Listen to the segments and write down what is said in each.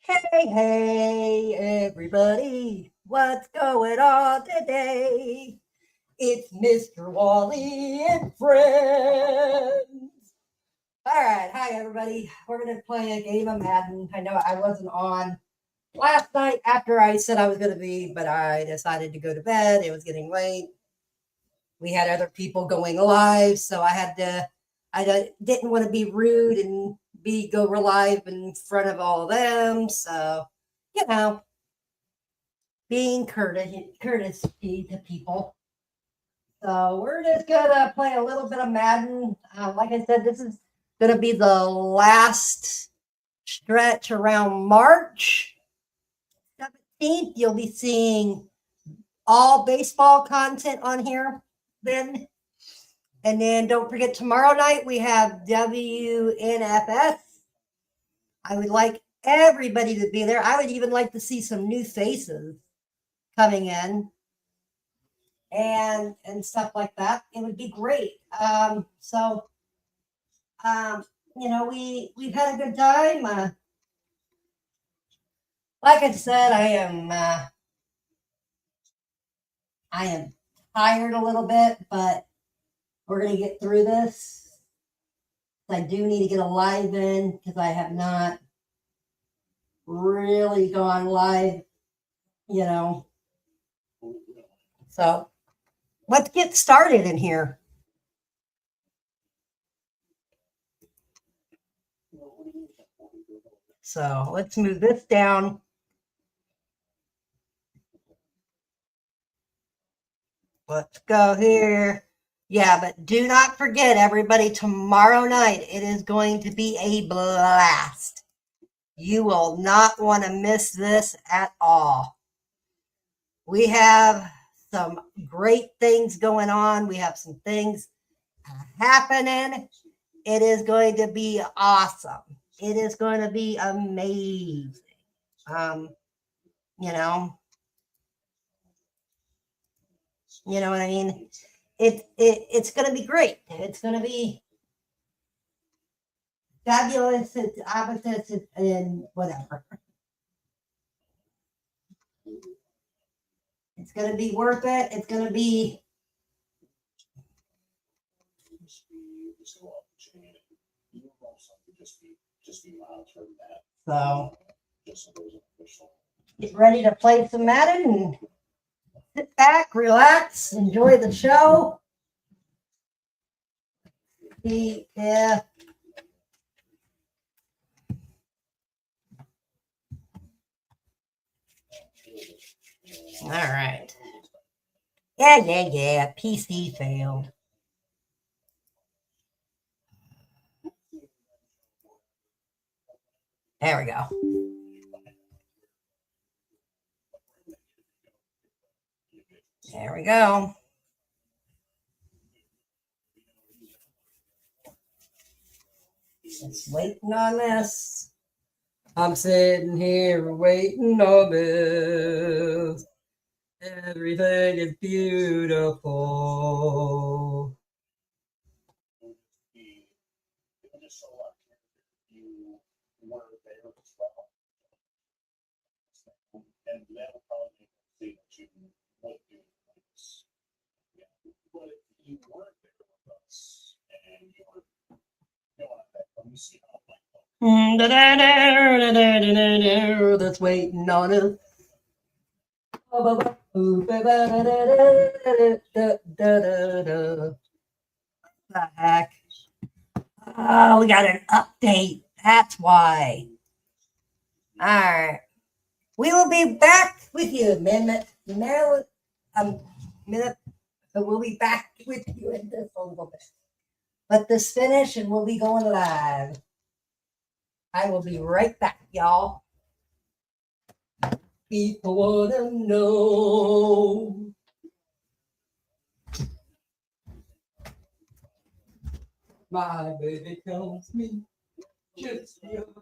Hey, everybody, what's going on today? It's Mr. Wally and friends. All right, hi, everybody. We're going to play a game of Madden. I know I wasn't on last night after I said I was going to be, but I decided to go to bed. It was getting late. We had other people going live, so I didn't want to be rude and go live in front of all of them. So, you know, being courtesy to people. So we're just gonna play a little bit of Madden. Like I said, this is gonna be the last stretch around March 17th. You'll be seeing all baseball content on here then. And then don't forget, tomorrow night we have WNFS. I would like everybody to be there. I would even like to see some new faces coming in and stuff like that. It would be great. Um, we've had a good time. Like I said, I am tired a little bit, but we're gonna get through this. I do need to get a live in because I have not really gone live, you know. So let's get started in here. So let's move this down. Let's go here. Yeah, but do not forget, everybody, tomorrow night it is going to be a blast. You will not want to miss this at all. We have some great things going on. We have some things happening. It is going to be awesome. It is going to be amazing. You know, what I mean? It's going to be great. It's going to be fabulous. It's opposites and whatever. It's going to be worth it. It's going to be. So get ready to play some Madden and sit back, relax, enjoy the show. Yeah. All right. Yeah. PC failed. There we go. There we go. Just waiting on this. I'm sitting here waiting on this. Everything is beautiful. That's waiting on us. What the heck? Oh, we got an update. That's why. All right. We will be back with you, minute. So we'll be back with you in just a little bit. Let this finish and we'll be going live. I will be right back, y'all. People want to know. My baby tells me just the other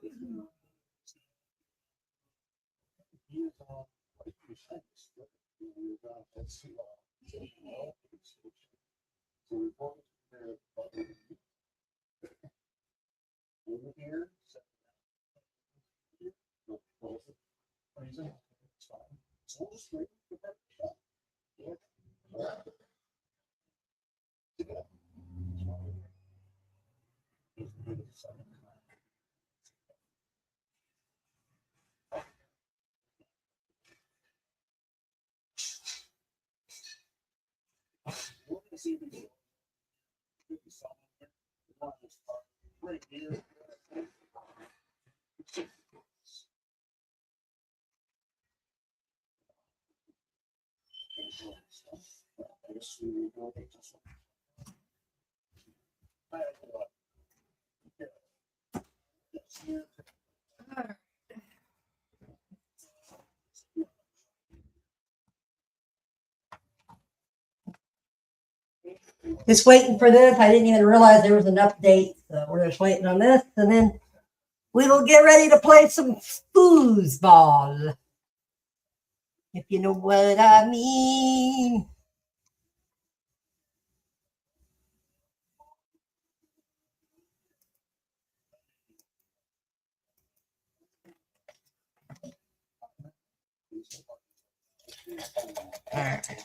Just waiting for this. I didn't even realize there was an update. So we're just waiting on this. And then we will get ready to play some foosball. If you know what I mean. All right.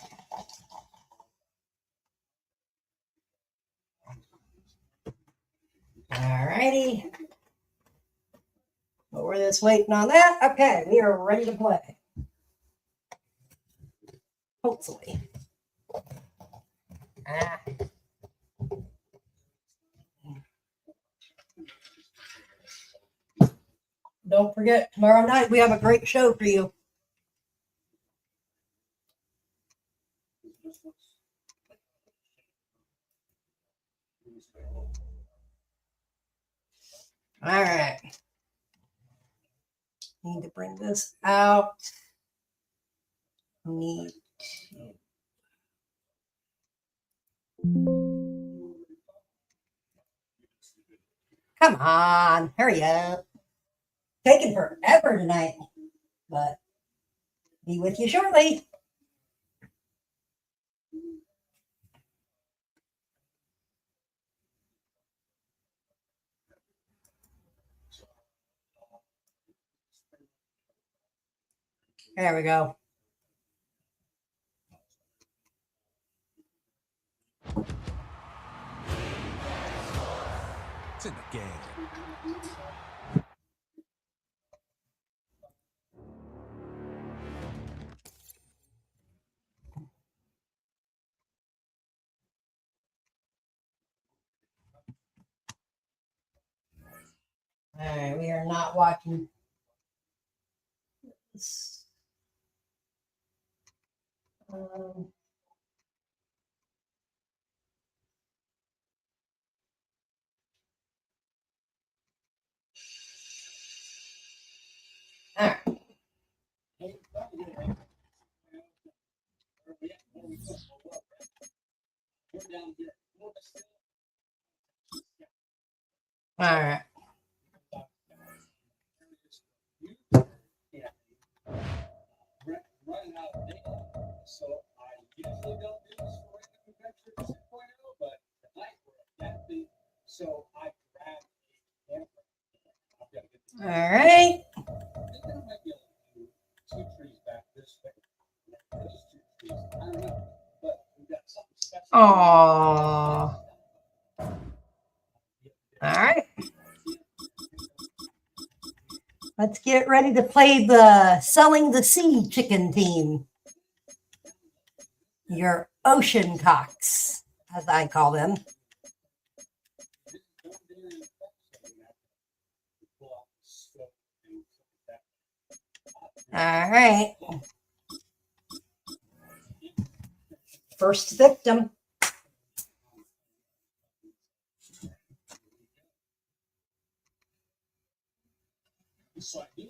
All righty. But we're just waiting on that. Okay, we are ready to play. Hopefully. Don't forget, tomorrow night we have a great show for you. All right. Need to bring this out. Need to. Come on, hurry up. Taking forever tonight, but be with you shortly. There we go. It's in the game. All right, we are not watching this. All right. All right. So I usually don't do this for Adventure 2.0, but tonight we're at that, so I grabbed a camera. I've got to get this. All right. I think I might be able to do 2 trees back this way. Those 2 trees, I don't know, but we've got something special. Aww. All right. Let's get ready to play the Selling the Sea chicken team. Your ocean cocks, as I call them. All right. First victim. So I knew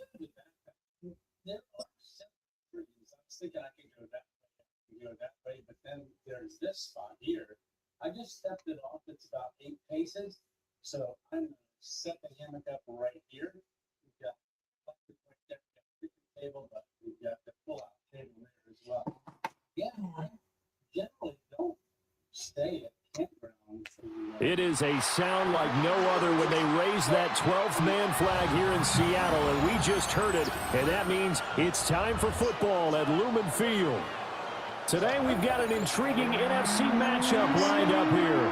there are 7 trees. I was thinking I could go that way, but then there's this spot here. I just stepped it off. It's about 8 paces. So I'm going to set the hammock up right here. We've got the table, but we've got the pull-out table there as well. Yeah, I generally don't stay at campgrounds It is a sound like no other when they raise that 12th man flag here in Seattle, and we just heard it, and that means it's time for football at Lumen Field. Today we've got an intriguing NFC matchup lined up here,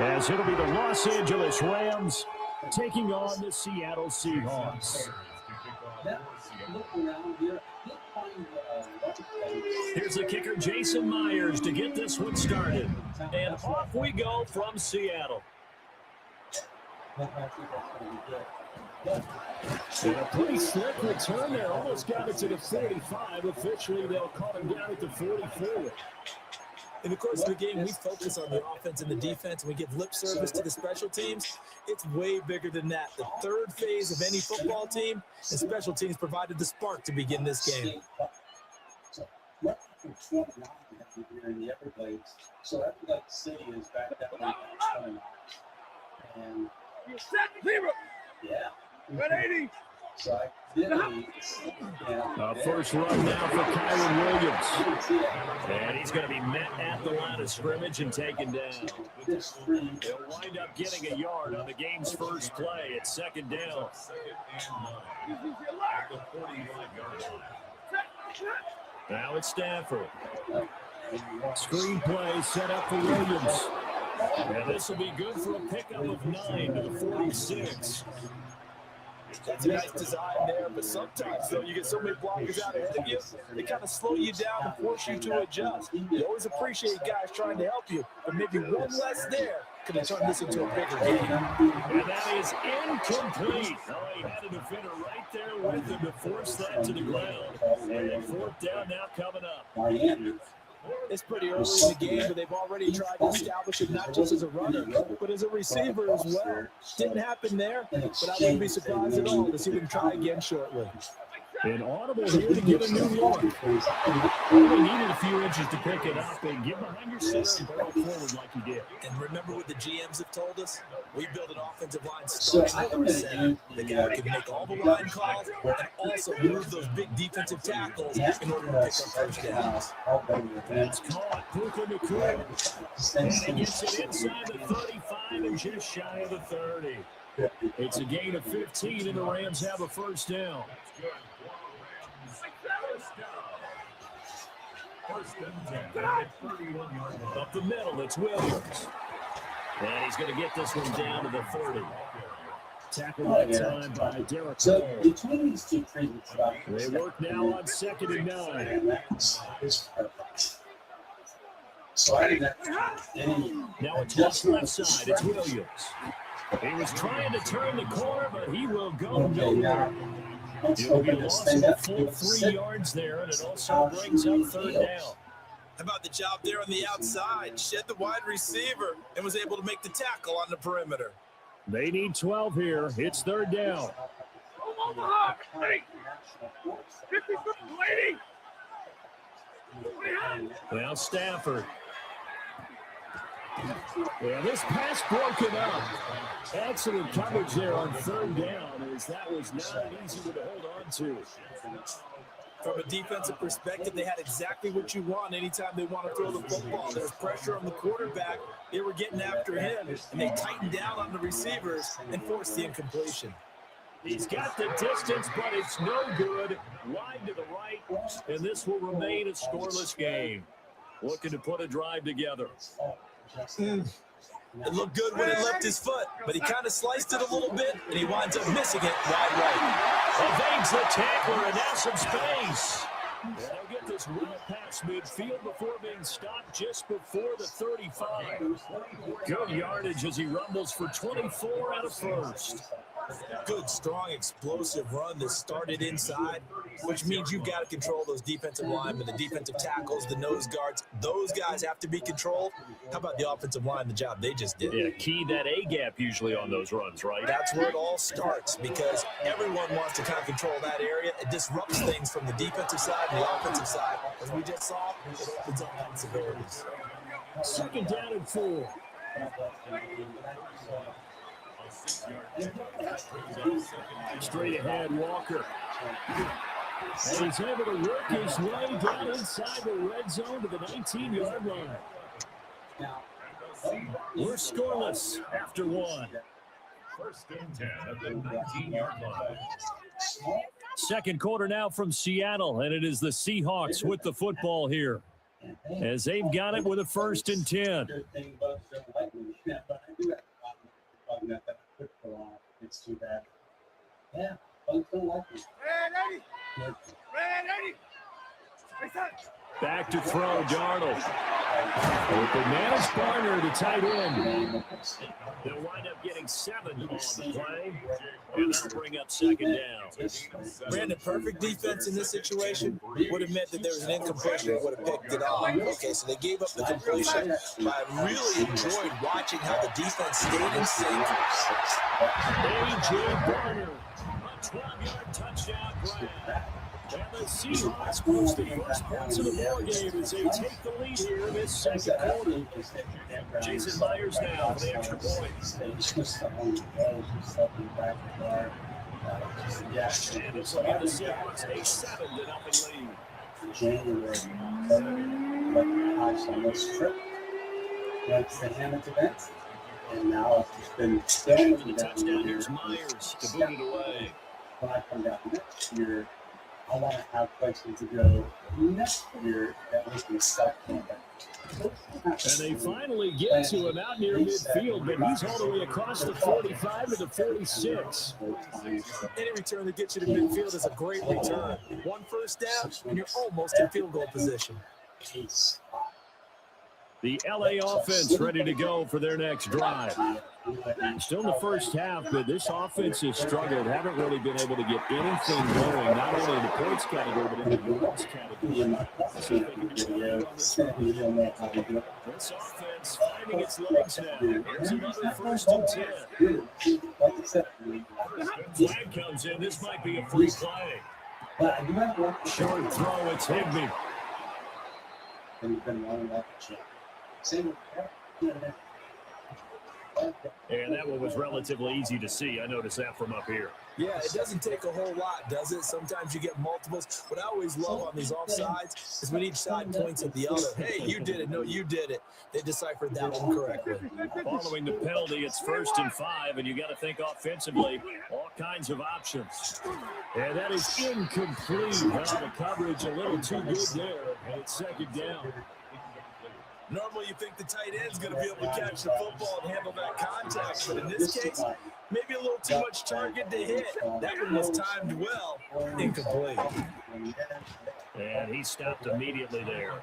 as it'll be the Los Angeles Rams taking on the Seattle Seahawks. Here's the kicker, Jason Myers, to get this one started. And off we go from Seattle. And a pretty slick return there. Almost got it to the 45. Officially, they'll call him down at the 44. In the course of the game, we focus on the offense and the defense, and we give lip service to the special teams. It's way bigger than that. The third phase of any football team, and special teams provided the spark to begin this game. In the Everglades, so Everglades City is back that way. And yeah, 180. So I did first run now for Kyron Williams. And he's going to be met at the line of scrimmage and taken down. He'll wind up getting a yard on the game's first play. It's second down. Now it's Stafford. Screen play set up for Williams. And this will be good for a pickup of 9 to the 46. That's a nice design there, but sometimes, though, you get so many blockers out ahead of you, they kind of slow you down and force you to adjust. You always appreciate guys trying to help you, but maybe one less there could have turned this into a bigger game. And that is incomplete. Oh, he had a defender right there with him to force that to the ground. And fourth down now coming up. It's pretty early in the game, but they've already tried to establish it not just as a runner, but as a receiver as well. Didn't happen there, but I wouldn't be surprised at all to see them try again shortly. An audible here to get a new look. Only needed a few inches to pick it up and get behind your center and barrel forward like you did. And remember what the GMs have told us? We build an offensive line starting at number 7. The guy who can make all the line calls and also move those big defensive tackles in order to pick up first downs. That's caught. Puka Nacua. And he gets it inside the 35 and just shy of the 30. It's a gain of 15, and the Rams have a first down. Up the middle, it's Williams. And he's going to get this one down to the 30. Tackled that time by Derek Cole. Between these two treatments, They work now on 2nd and 9. Now it's just left side, it's Williams. He was trying to turn the corner, but he will go nowhere. It will be a loss of a full 3 yards there, and it also brings up third down. How about the job there on the outside? Shed the wide receiver and was able to make the tackle on the perimeter. They need 12 here. It's third down. Now Stafford. Well, this pass broken up. Excellent coverage there on third down, as that was not an easy one to hold on to. From a defensive perspective, they had exactly what you want anytime they want to throw the football. There's pressure on the quarterback. They were getting after him, and they tightened down on the receivers and forced the incompletion. He's got the distance, but it's no good. Wide to the right, and this will remain a scoreless game. Looking to put a drive together. It looked good when it left his foot, but he kind of sliced it a little bit, and he winds up missing it wide right. Evades the tackler, and now some space. And they'll get this right past midfield before being stopped just before the 35. Good yardage as he rumbles for 24 out of first. Good, strong, explosive run that started inside, which means you've got to control those defensive linemen, the defensive tackles, the nose guards. Those guys have to be controlled. How about the offensive line, the job they just did? Yeah, key that A-gap usually on those runs, right? That's where it all starts, because everyone wants to kind of control that area. It disrupts things from the defensive side and the offensive side. As we just saw, it opens up possibilities. Second down and 4. Straight ahead, Walker. And he's able to work his way down inside the red zone to the 19-yard line. We're scoreless after one. First and 10 at the 19-yard line. Second quarter now from Seattle, and it is the Seahawks with the football here, as they've got it with a 1st and 10. It's too bad. Yeah, bugs don't like me. Back to throw, Darnold. Open man is Barner, the tight end. They'll wind up getting 7 on the play, and that'll bring up 2nd down. Brandon, perfect defense in this situation would have meant that there was an incompletion. Would have picked it off. Okay, so they gave up the completion. But I really enjoyed watching how the defense stayed in sync. A.J. Barner, a 12-yard touchdown grab. And the Seahawks push the first points of the ball game as they take the lead here in this second quarter. Jason Myers now for the extra point. And it's looking at the Seahawks a 7-0 lead. January, on this trip. That's the Hammett event. And now it's been filming the touchdown. Here's Myers to boot it away. When I come down next year, I want to have places to go next year that we can stop. And they finally get to him out near midfield, but he's all the way across the 45 to the 46. Any return that gets you to midfield is a great return. 1 first down, and you're almost in field goal position. The LA offense ready to go for their next drive. Still in the first half, but this offense has struggled. Haven't really been able to get anything going, not only in the points category, but in the yards category. This offense finding its legs now. Here's another 1st and 10. Flag comes in. This might be a free play. Short throw, it's Higbee. And that one was relatively easy to see. I noticed that from up here. Yeah, it doesn't take a whole lot, does it? Sometimes you get multiples. What I always love on these offsides is when each side points at the other. Hey, you did it. No, you did it. They deciphered that one correctly. Following the penalty, it's 1st and 5, and you got to think offensively, all kinds of options. And that is incomplete. The coverage a little too good there, and it's 2nd down. Normally, you think the tight end's going to be able to catch the football and handle that contact, but in this case, maybe a little too much target to hit. That one was timed well, incomplete. And he stopped immediately there.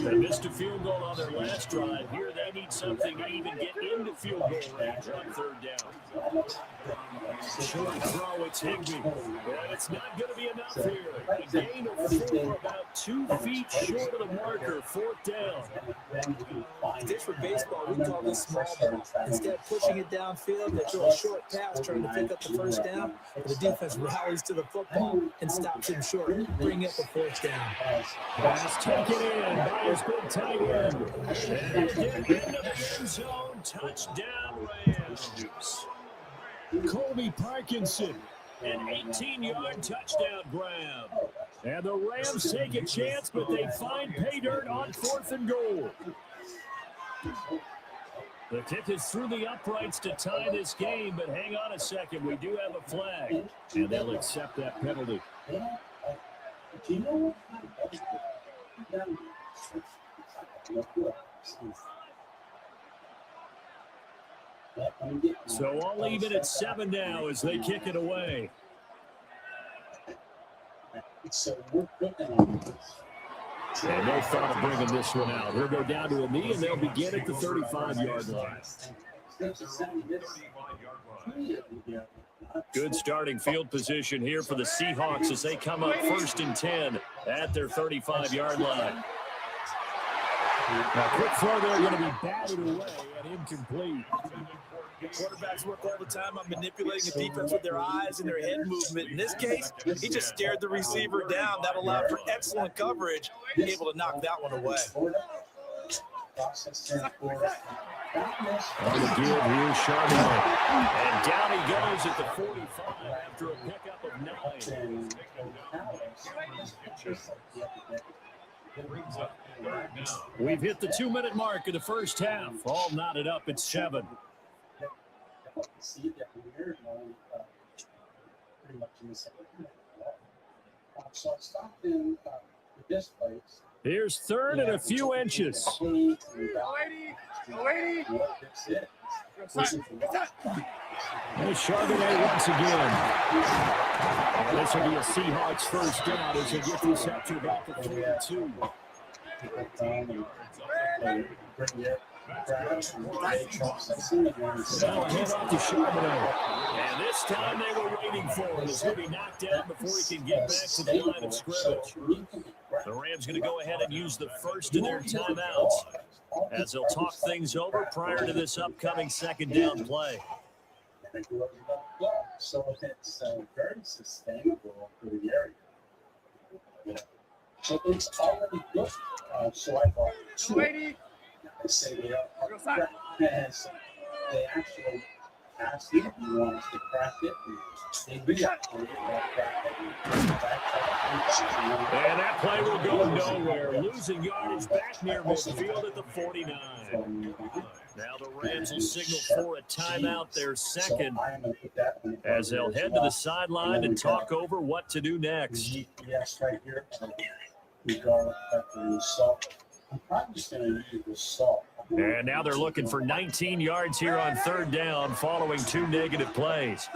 They missed a field goal on their last drive. Here they need something to even get into field goal range on 3rd down. Short throw, it's Higbee. And it's not going to be enough here. A gain of 4, about 2 feet short of the marker, 4th down. This for baseball, we call this small ball. Instead of pushing it downfield, they throw a short pass trying to pick up the 1st down. The defense rallies to the football and stops him short, bring up a 4th down. Pass taken in by his big tight end. And again, into the end zone, touchdown Rams. Colby Parkinson, an 18-yard touchdown grab. And the Rams take a chance, but they find pay dirt on 4th and goal. The kick is through the uprights to tie this game, but hang on a second. We do have a flag, and they'll accept that penalty. So I'll leave it at 7 now as they kick it away. And no thought of bringing this one out. He'll go down to a knee, and they'll begin at the 35-yard line. Good starting field position here for the Seahawks as they come up 1st and 10 at their 35-yard line. Now, quick throw there going to be batted away and incomplete. Quarterbacks work all the time on manipulating the defense with their eyes and their head movement. In this case, he just stared the receiver down. That allowed for excellent coverage, able to knock that one away. On the give, here's Charbonnet. And down he goes at the 45 after a pickup of 9. Third down. We've hit the 2-minute mark of the first half. All knotted up at 7. See that we're pretty much in the second. So I stopped in this place. Here's third and a few inches. Lady. And Charbonnet once again. And this will be a Seahawks first down as they get this up to about the 42. Now a hand off to Charbonnet. And this time they were waiting for him. He's going to be knocked out before he can get back to the line of scrimmage. The Rams going to go ahead and use the first of their timeouts as they'll talk things over prior to this upcoming second down play. So it's very sustainable for the area. So it's already good. So I bought two. I say they actually asked if you want us to crack it. They reacted. And that play will go nowhere. Losing yardage back near midfield at the 49. Now the Rams will signal for a timeout, their second, as they'll head to the sideline and talk over what to do next. Yes, right here. Garlic, pepper, and salt. I'm probably just going to use the salt. And now they're looking for 19 yards here on third down following 2 negative plays.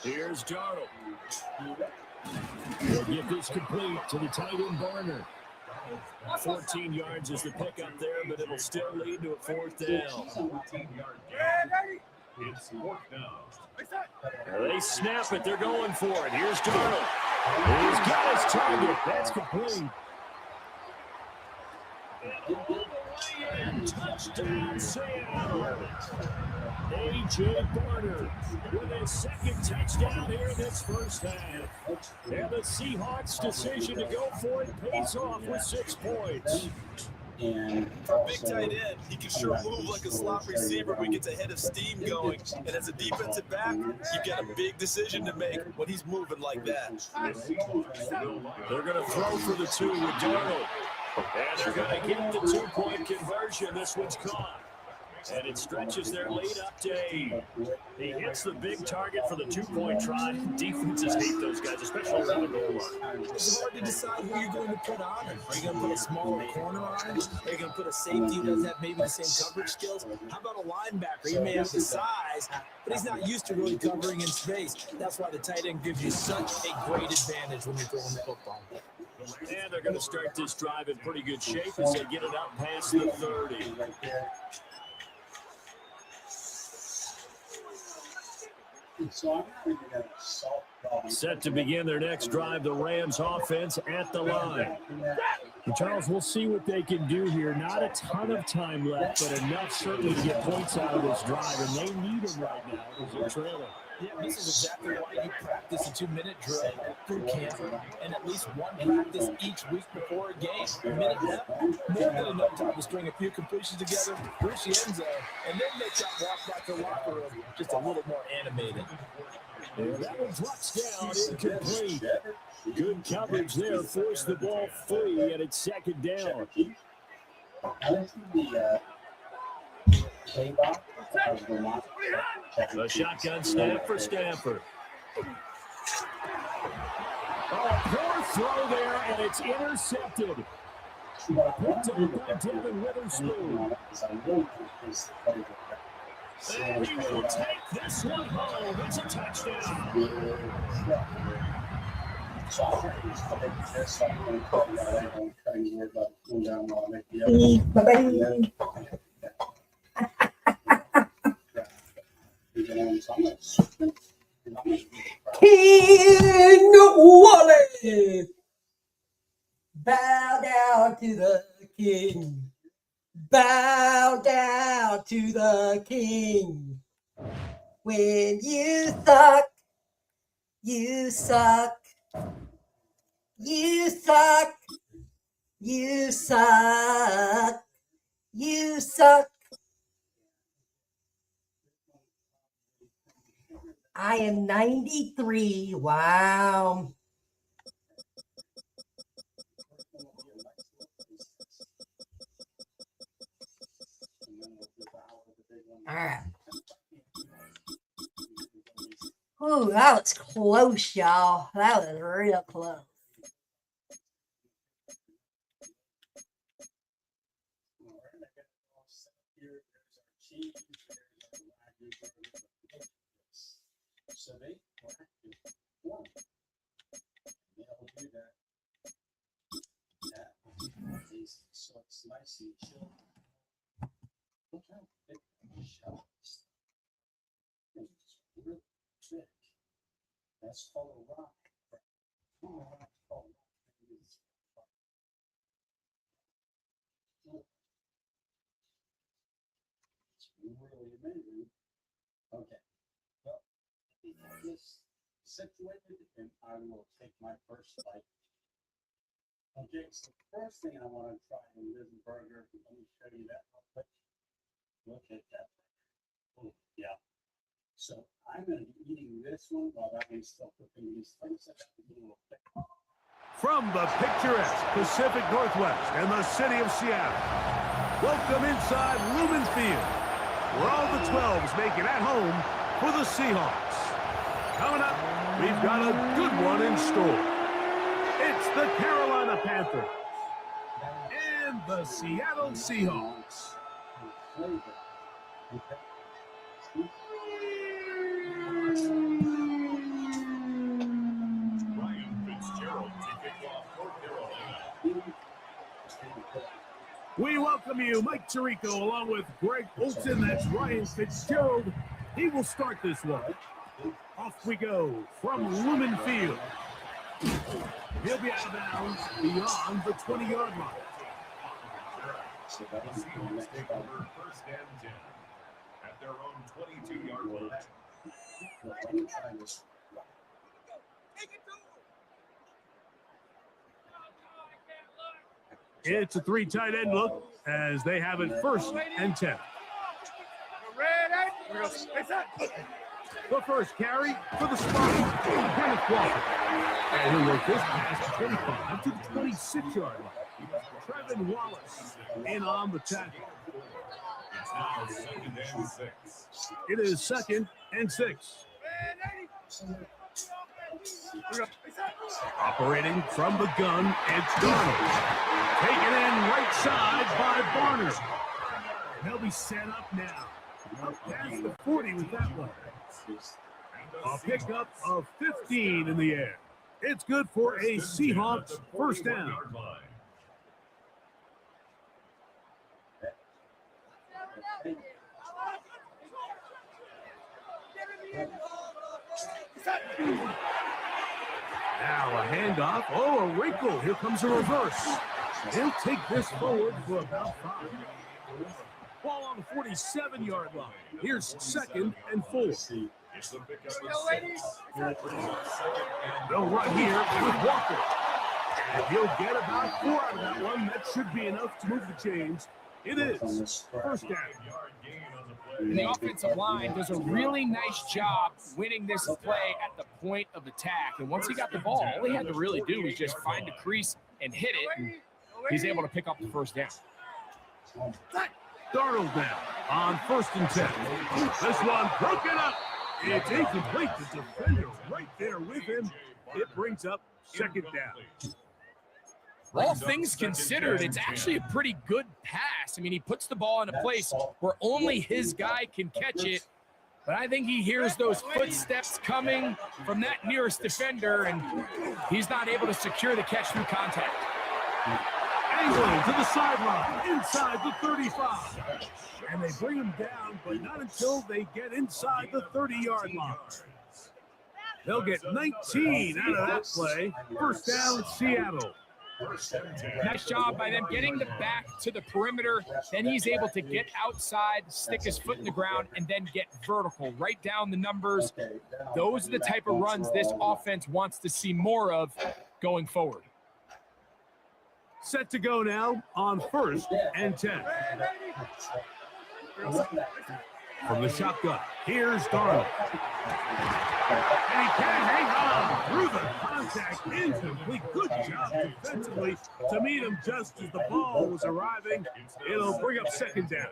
Here's Darnold. He'll get this complete to the tight end Barner. 14 yards is the pickup there, but it'll still lead to a fourth down. 14-yard gain. It's fourth down. They snap it. They're going for it. Here's Darnold. He's got his target. That's complete. And touchdown, Seattle. A.J. Barner with his second touchdown here in this first half. And the Seahawks' decision to go for it pays off with 6 points. And For a big tight end, he can sure move like a slot receiver when he gets a head of steam going. And as a defensive back, you've got a big decision to make when he's moving like that. They're going to throw for the 2 with Darnold. And they're going to get the 2-point conversion. This one's caught. And it stretches their lead up to 8. He hits the big target for the 2-point try. Defenses hate those guys, especially around the goal line. It's hard to decide who you're going to put on him. Are you going to put a smaller corner on him? Are you going to put a safety who doesn't have maybe the same coverage skills? How about a linebacker? He may have the size, but he's not used to really covering in space. That's why the tight end gives you such a great advantage when you're throwing the football. And they're going to start this drive in pretty good shape as they get it up past the 30. Set to begin their next drive, the Rams offense at the line. And Charles, we'll see what they can do here. Not a ton of time left, but enough certainly to get points out of this drive, and they need them right now as they're trailing. Yeah, this is exactly why you practice a 2-minute drill through camp and at least one practice each week before a game. A minute left, more than enough time to string a few completions together, reach the end zone, and then make that walk back to the locker room just a little more animated. And that one drops down, incomplete. Good coverage there, forced the ball free, and it's second down. A shotgun snap for Stanford. Oh, poor throw there, and it's intercepted. Picked up by Devin Witherspoon. And he will take this one home. It's a touchdown. King Wally, bow down to the king. Bow down to the king. When you suck, you suck. You suck. You suck. You suck. I am 93. Wow. All right. Ooh, that was close, y'all. That was real close. So they practice one. They'll do that. That is so it's nice and chill. Look how thick the shell is. It's really thick. That's called a rock. It's really amazing. Okay. Well, this situated, and I will take my first bite. Okay, so the first thing I want to try in this burger, let me show you that real quick. Look at that. Oh, yeah. So I'm going to be eating this one while that one's still cooking these things. I have to be a little thick. From the picturesque Pacific Northwest and the city of Seattle, welcome inside Lumen Field, where all the 12s make it at home for the Seahawks. Coming up, we've got a good one in store. It's the Carolina Panthers and the Seattle Seahawks. We welcome you, Mike Tirico, along with Greg Olson. That's Ryan Fitzgerald. He will start this one. Off we go from Lumen Field. He'll be out of bounds beyond the 20-yard line. The Seahawks take over first and 10 at their own 22-yard line. It's a three tight end look as they have it first and 10. The first carry for the spot, Kenneth Walker. And he'll work this pass 25 to the 26-yard line. Trevin Wallace in on the tackle. It's now second and 6. It is second and 6. Operating from the gun, it's Darnold. Taken in right side by Barner. They'll be set up now. Up past the 40 with that one. A pickup of 15 in the air. It's good for a Seahawks first down. Now a handoff. Oh, a wrinkle. Here comes a reverse. He'll take this forward for about 5. Ball on the 47-yard line. Here's second and 4. They'll run here with Walker. And he'll get about 4 out of that one. That should be enough to move the chains. It is first down. And the offensive line does a really nice job winning this play at the point of attack. And once he got the ball, all he had to really do was just find the crease and hit it. And he's able to pick up the first down. Darnold now on first and 10. This one broken up. It's incomplete. The defender right there with him. It brings up second down. All things considered, it's actually a pretty good pass. I mean, he puts the ball in a place where only his guy can catch it. But I think he hears those footsteps coming from that nearest defender, and he's not able to secure the catch through contact. Angling to the sideline, inside the 35. And they bring him down, but not until they get inside the 30-yard line. They'll get 19 out of that play. First down, Seattle. Nice job by them getting the back to the perimeter. Then he's able to get outside, stick his foot in the ground, and then get vertical. Write down the numbers. Those are the type of runs this offense wants to see more of going forward. Set to go now on first and 10. From the shotgun, here's Darnold. And he can hang on through the contact. Incomplete. Good job defensively to meet him just as the ball was arriving. It'll bring up second down.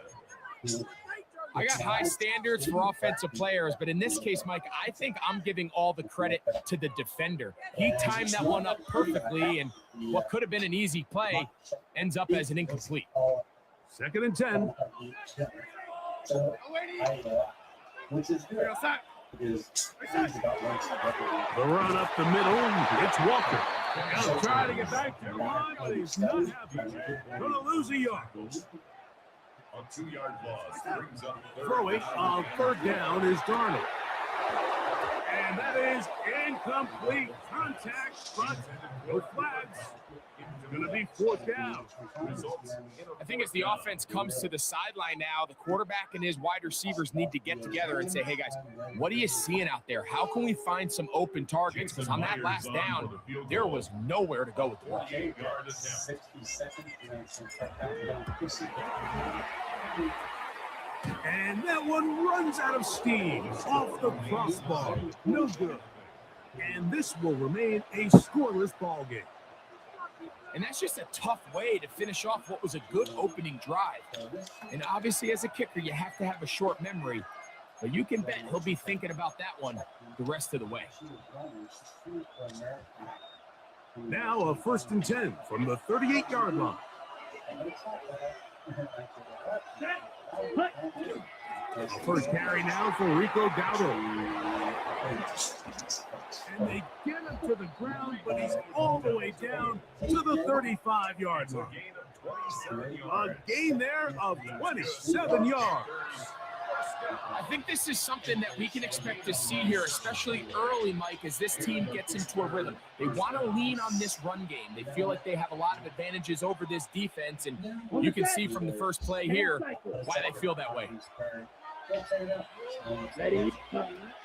I got high standards for offensive players, but in this case, Mike, I think I'm giving all the credit to the defender. He timed that one up perfectly, and what could have been an easy play ends up as an incomplete. 2nd and 10. Which is good. The run up the middle. It's Walker. He'll try to get back to the line, but he's not happy. Going to lose a yard. A 2-yard loss brings up Throwing on 3rd down is Darnold. And that is incomplete contact, but no flags. It's going to be 4th down. I think as the offense comes to the sideline now, the quarterback and his wide receivers need to get together and say, hey, guys, what are you seeing out there? How can we find some open targets? Because on that last down, there was nowhere to go with the ball. And that one runs out of steam off the crossbar. No good. And this will remain a scoreless ball game. And that's just a tough way to finish off what was a good opening drive. And obviously, as a kicker, you have to have a short memory. But you can bet he'll be thinking about that one the rest of the way. Now a 1st and 10 from the 38-yard line. A first carry now for Rico Dowdle. And they get him to the ground, but he's all the way down to the 35-yard line. A gain there of 27 yards. I think this is something that we can expect to see here, especially early, Mike, as this team gets into a rhythm. They want to lean on this run game. They feel like they have a lot of advantages over this defense, and you can see from the first play here why they feel that way.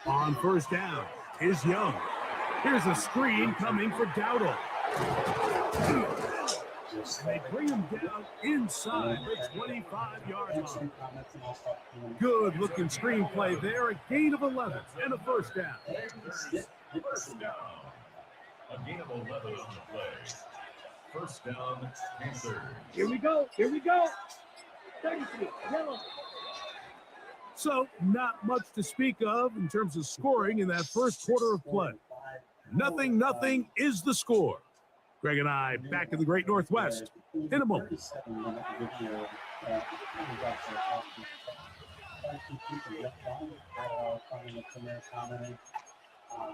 On 1st down is Young. Here's a screen coming for Dowdle. And they bring him down inside the 25-yard line. Good-looking screenplay there. A gain of 11 and a 1st down. First down. A gain of 11 on the play. 1st down and 3rd. Here we go. 33, yellow. So not much to speak of in terms of scoring in that first quarter of play. 0-0 is the score. Greg and I back in the Great Northwest in a moment.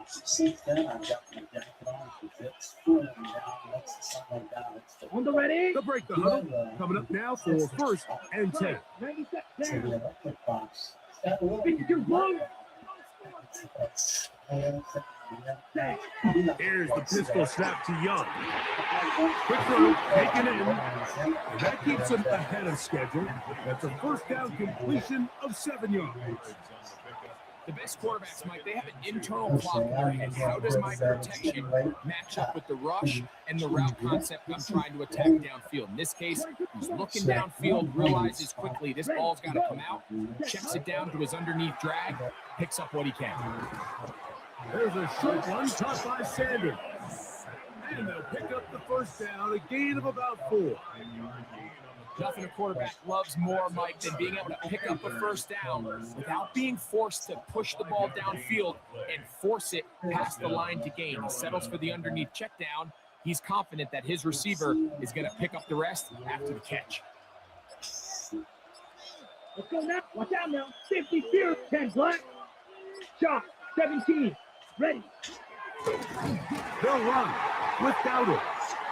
Since then, I've got my jacket on because it's cooling down. Once the sun went down, it's still. On the ready? The break the huddle coming up now for 1st and 10. 90 So the seconds. electric box. 52-1. Here's the pistol snap to Young. Quick throw, taken in, and that keeps him ahead of schedule. That's a 1st down completion of 7 yards. The best quarterbacks, Mike, they have an internal clock in their head. How does my protection match up with the rush and the route concept I'm trying to attack downfield? In this case, he's looking downfield, realizes quickly this ball's got to come out, checks it down to his underneath drag, picks up what he can. There's a short one caught by Sanders. And they'll pick up the 1st down, a gain of about 4. Nothing a quarterback loves more, Mike, than being able to pick up a 1st down without being forced to push the ball downfield and force it past the line to gain. He settles for the underneath check down. He's confident that his receiver is going to pick up the rest after the catch. Let's go now. Watch out now. 52, 10 black. Shot. 17. Ready. They'll run with Dowdle.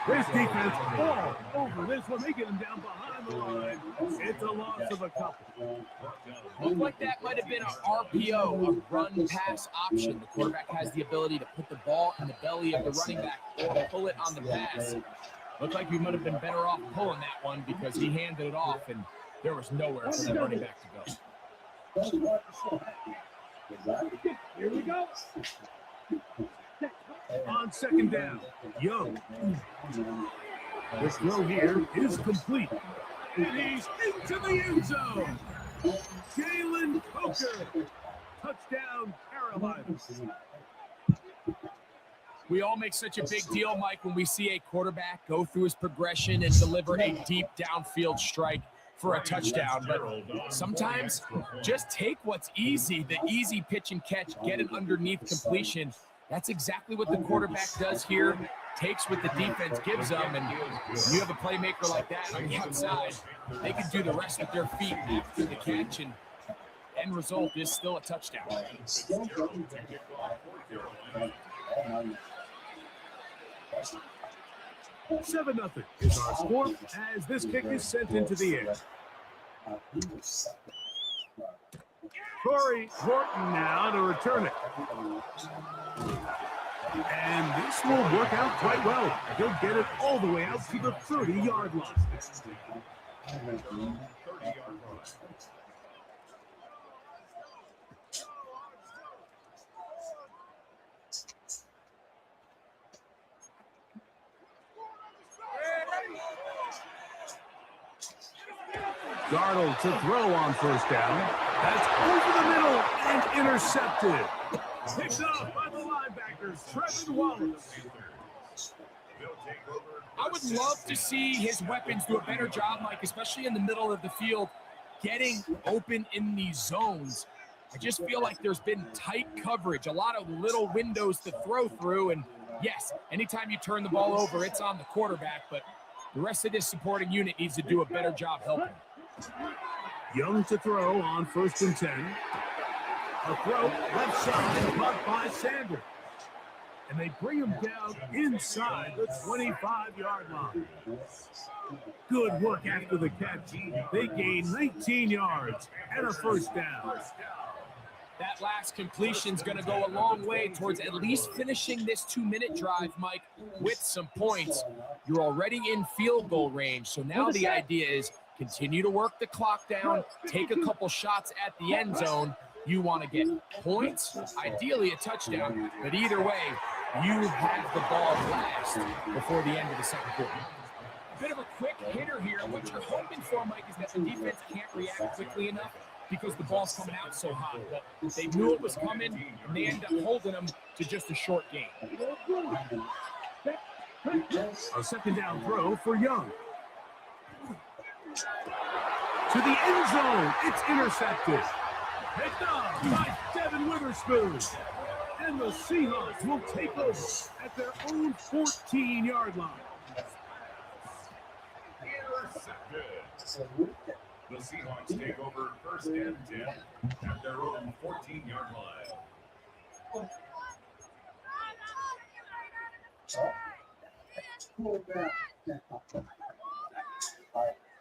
This defense all over this one. They get him down behind the line. It's a loss of a couple. Looked like that might have been an RPO, a run-pass option. The quarterback has the ability to put the ball in the belly of the running back or pull it on the pass. Looked like we might have been better off pulling that one because he handed it off and there was nowhere for the running back to go. Here we go. On 2nd down, Young. This throw here is complete. And he's into the end zone. Jalen Coker. Touchdown, Carolina. We all make such a big deal, Mike, when we see a quarterback go through his progression and deliver a deep downfield strike. for a touchdown, but sometimes just take what's easy, the easy pitch and catch, get it underneath completion. That's exactly what the quarterback does here, takes what the defense gives them, and you have a playmaker like that on the outside, they can do the rest with their feet after the catch, and end result is still a touchdown. 7-0 is our score as this kick is sent into the air. Corey Horton now to return it. And this will work out quite well. He'll get it all the way out to the 30-yard line. Darnold to throw on first down. That's over the middle and intercepted. Picked up by the linebackers, Trevin Wallace. I would love to see his weapons do a better job, Mike, especially in the middle of the field, getting open in these zones. I just feel like there's been tight coverage, a lot of little windows to throw through, and yes, anytime you turn the ball over, it's on the quarterback, but the rest of this supporting unit needs to do a better job helping. Young to throw on 1st and 10. A throw left side, caught by Sanders. And they bring him down inside the 25-yard line. Good work after the catch. They gain 19 yards and a first down. That last completion's going to go a long way towards at least finishing this 2-minute drive, Mike, with some points. You're already in field goal range, so now the idea is continue to work the clock down, take a couple shots at the end zone. You want to get points, ideally a touchdown, but either way, you have the ball last before the end of the second quarter. A bit of a quick hitter here. What you're hoping for, Mike, is that the defense can't react quickly enough because the ball's coming out so hot. But they knew it was coming, and they end up holding them to just a short game. A second down throw for Young. To the end zone, it's intercepted. Picked up by Devin Witherspoon. And the Seahawks will take over at their own 14-yard line. Intercepted. The Seahawks take over 1st and 10 at their own 14-yard line.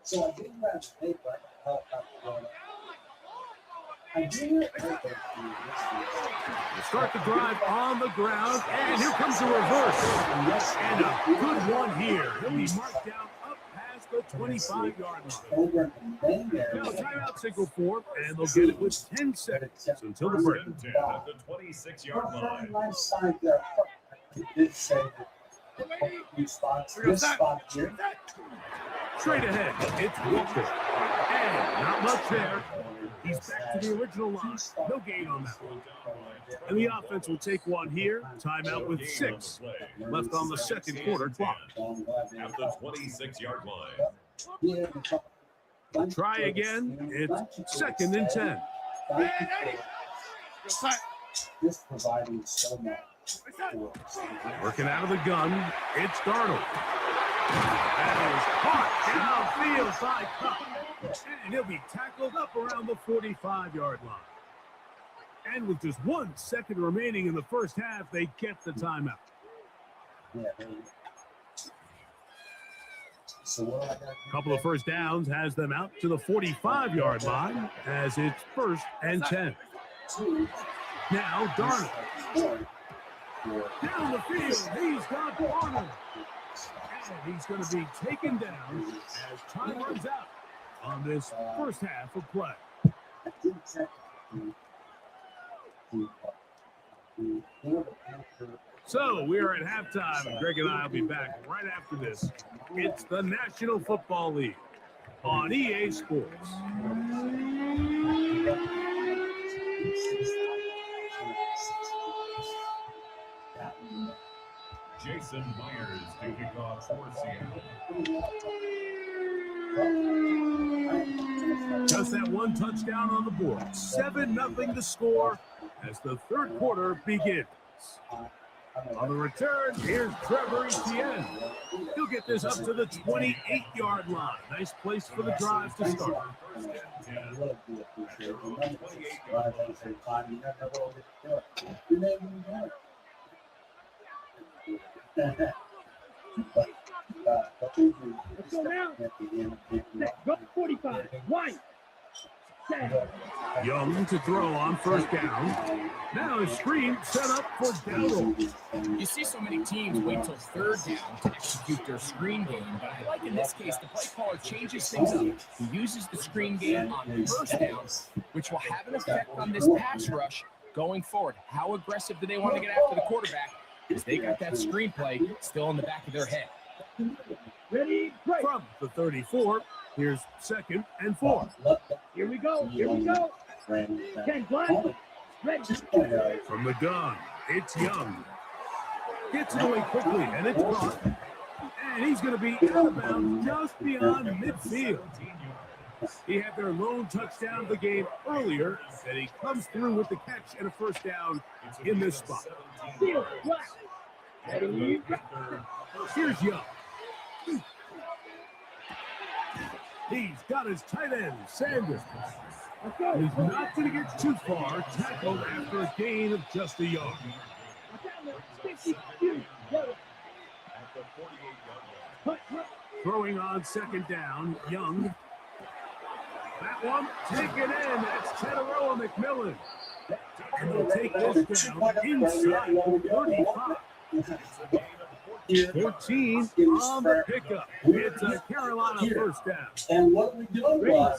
So I didn't have to pay, but Start the drive on the ground, and here comes the reverse. And a good one here. He'll be marked down up past the 25-yard line. Now timeout signal for, and they'll get it with 10 seconds until the break. 10 at the 26-yard line. This spot here. Straight ahead, it's Walker. And not much there. He's back to the original line. No gain on that one. And the offense will take one here. Timeout with 6 left on the second quarter clock. At the 26-yard line. Try again. It's 2nd and 10. This providing so much. Working out of the gun, it's Darnold. That is caught downfield by Cup. And he'll be tackled up around the 45-yard line. And with just 1 second remaining in the first half, they get the timeout. A couple of first downs has them out to the 45-yard line as it's 1st and 10. Now Darnold. Down the field, he's got Barner. And he's going to be taken down as time runs out on this first half of play. So we are at halftime, and Greg and I will be back right after this. It's the National Football League on EA Sports. Jason Myers to kick off for Seattle. Just that one touchdown on the board. 7-0 to score as the third quarter begins. On the return, here's Trevor Etienne. He'll get this up to the 28-yard line. Nice place for the drive to start. Let's go now. Set, go 45. White. Set. Young to throw on first down. Now a screen set up for Dowdle. You see so many teams wait till third down to execute their screen game, but I like in this case the play caller changes things up. He uses the screen game on first down, which will have an effect on this pass rush going forward. How aggressive do they want to get after the quarterback? Because they got that screenplay still in the back of their head. Ready, break. From the 34, here's 2nd and 4. Here we go. Here we go. 10 black. Ready. From the gun, it's Young. Gets it away quickly, and it's caught. And he's going to be out of bounds just beyond midfield. He had their lone touchdown of the game earlier, and he comes through with the catch and a first down in this spot. Seal, black. Ready, break. Here's Young. He's got his tight end, Sanders. Let's go. He's not going to get too far, tackled after a gain of just a yard. 50, yellow. Throwing on 2nd down, Young. That one taken in. That's Teteroa McMillan. And they'll take this down inside 35. 14 on the pickup. It's a Carolina first down. And what we doing was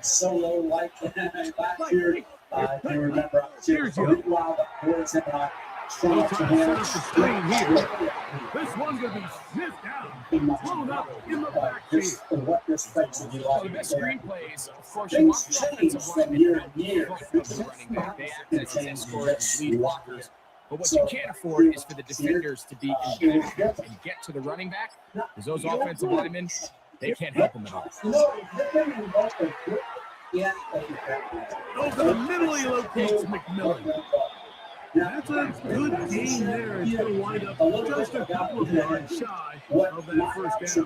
solo like last year. I can remember Here's Young. They'll try to set up the screen here. This one's going to be sniffed out, thrown up in the backfield. Well, Well, the best screenplays, of course, you want the offensive lineman out in front of the running back. They act as escorts and lead blockers. But what you can't afford is for the defenders to be in back and get to the running back, because those offensive linemen, they can't help them at all. Over the middle, he locates McMillan. That's a good game there. It's going to wind up just a couple of yards shy of that first down.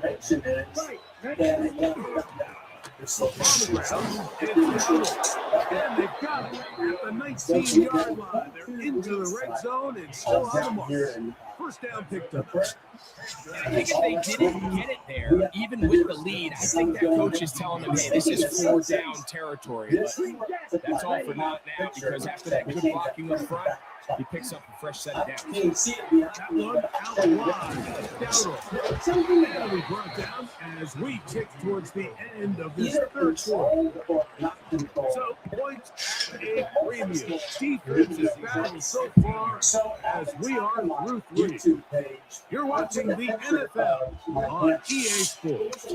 On the ground, it's Dowdle. And they've got it at the 19-yard line. They're into the red zone and still on the mark. First down picked up. I think if they didn't get it there, even with the lead, I think that coach is telling them, hey, this is 4-down territory. But that's all for not now, because after that good blocking up front, he picks up a fresh set of downs. That one out wide. Dowdle. That'll be brought down as we tick towards the end of this third quarter. So points at a premium. Defensive battle so far as we are through 3. You're watching the NFL on EA Sports.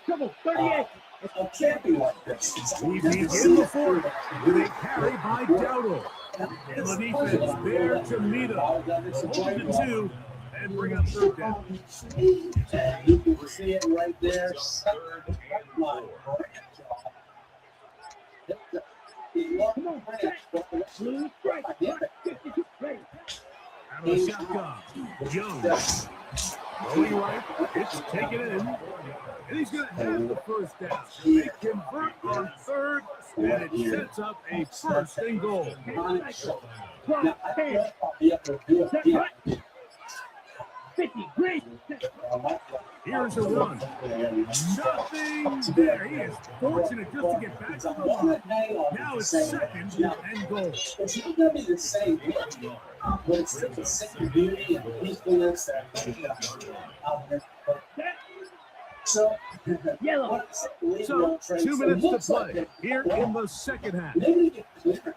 Double 38. We begin the fourth with a carry by Dowdle. And the defense there to meet him. Hold the 2 and bring up third down. You can see it right there. Come on, set. Blue, strike. 52, ready. Out of the shotgun. Young. Rolling right. It's taken in. And he's going to have the first down. They convert on third, and it sets up a first and goal. 12, 10. Set, right. 50, green. Here's a run. Nothing there. He is fortunate just to get back to the line. Now it's second and goal. It's not going to be the same, but it's still the same beauty and peacefulness. So, Yellow. So, 2 minutes to play here in the second half.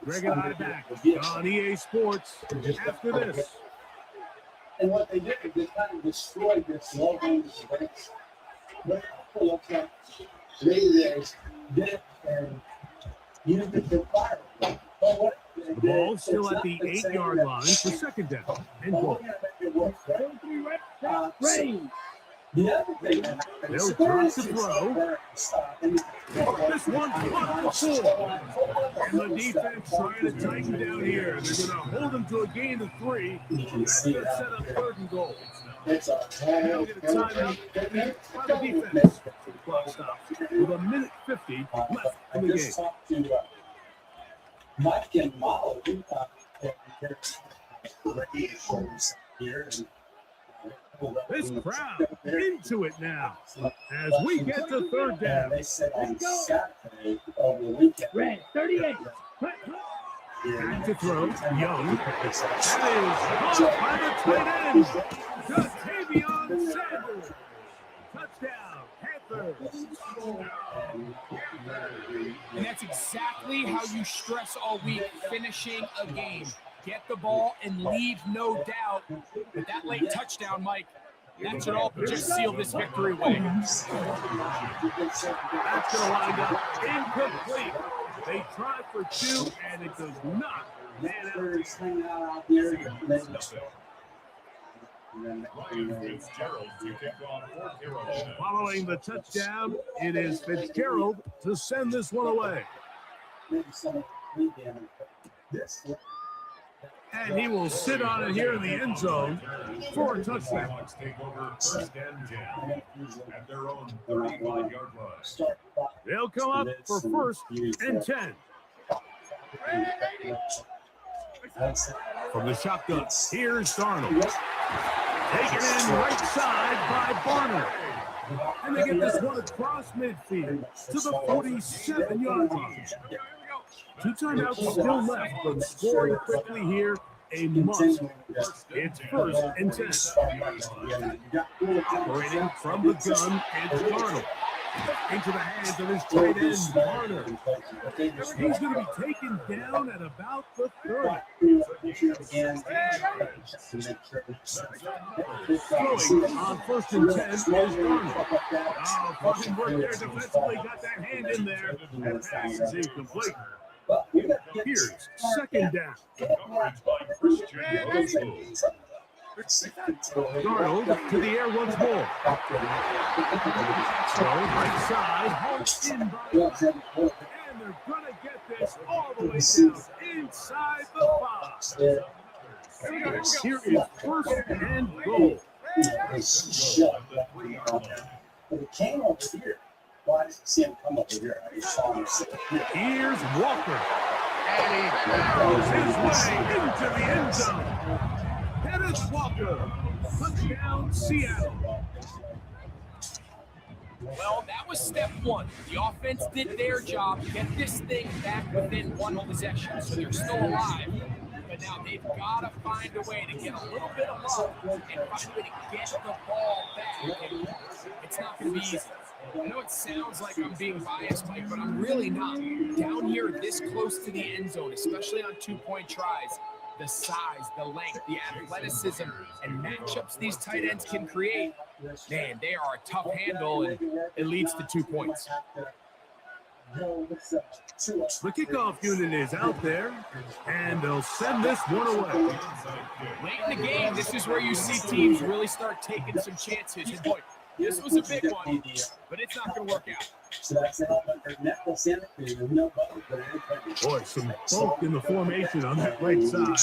Greg and I back on EA Sports after this. And what they did is they kind of destroyed this low-hanging space. But it looks like maybe they did it and used it for fire. The ball still at the 8-yard line for second down and goal. Ready. They'll try to throw. This one's caught for 4. And the defense trying to tighten down here. They're going to hold them to a gain of 3. That's going to set up 3rd and goal. They'll get a timeout by the defense. Clock stops with 1:50 left in the game. Mike and Molly This crowd into it now as we get to 3rd down. They said on Saturday over the weekend. Red 38. Back to throw. Young. That is caught by the tight end. Jatavion Sanders. Touchdown, Panthers. And that's exactly how you stress all week, finishing a game. Get the ball and leave no doubt. But that late touchdown, Mike, that should all just seal this victory away. That's going to wind up incomplete. They tried for 2, and it does not man out. Following the touchdown, it is Fitzgerald to send this one away. And he will sit on it here in the end zone for a touchdown. They'll come up for 1st and 10. From the shotgun, here's Darnold. Taken in right side by Barner. And they get this one across midfield to the 47-yard line. 2 timeouts still left, but scoring quickly here, a must. It's 1st and 10. Operating from the gun, it's Darnold. Into the hands of his tight end, Barner. He's going to be taken down at about the 30. Throwing on 1st and 10 is Darnold. Oh, fucking work there defensively. Got that hand in there. That pass is incomplete. Here's 2nd down. Darnold to the air once more. Throw right side, hauled in by and they're going to get this all the way down inside the 5. Here is 1st and goal. But it came over here. Why did you see him come over here? I just saw him sit here. Here's Walker. And he barrels his way into the end zone. Dennis Walker. Touchdown, Seattle. Well, that was step 1. The offense did their job, get this thing back within 1 possession, so they're still alive. But now they've got to find a way to get a little bit of love and find a way to get the ball back. And it's not going to be easy. I know it sounds like I'm being biased, Mike, but I'm really not. Down here this close to the end zone, especially on 2-point tries, the size, the length, the athleticism, and matchups these tight ends can create, man, they are a tough handle, and it leads to 2 points. The kickoff unit is out there, and they'll send this one away. Late in the game, this is where you see teams really start taking some chances. And boy, this was a big one, but it's not going to work out. Boy, some bulk in the formation on that right side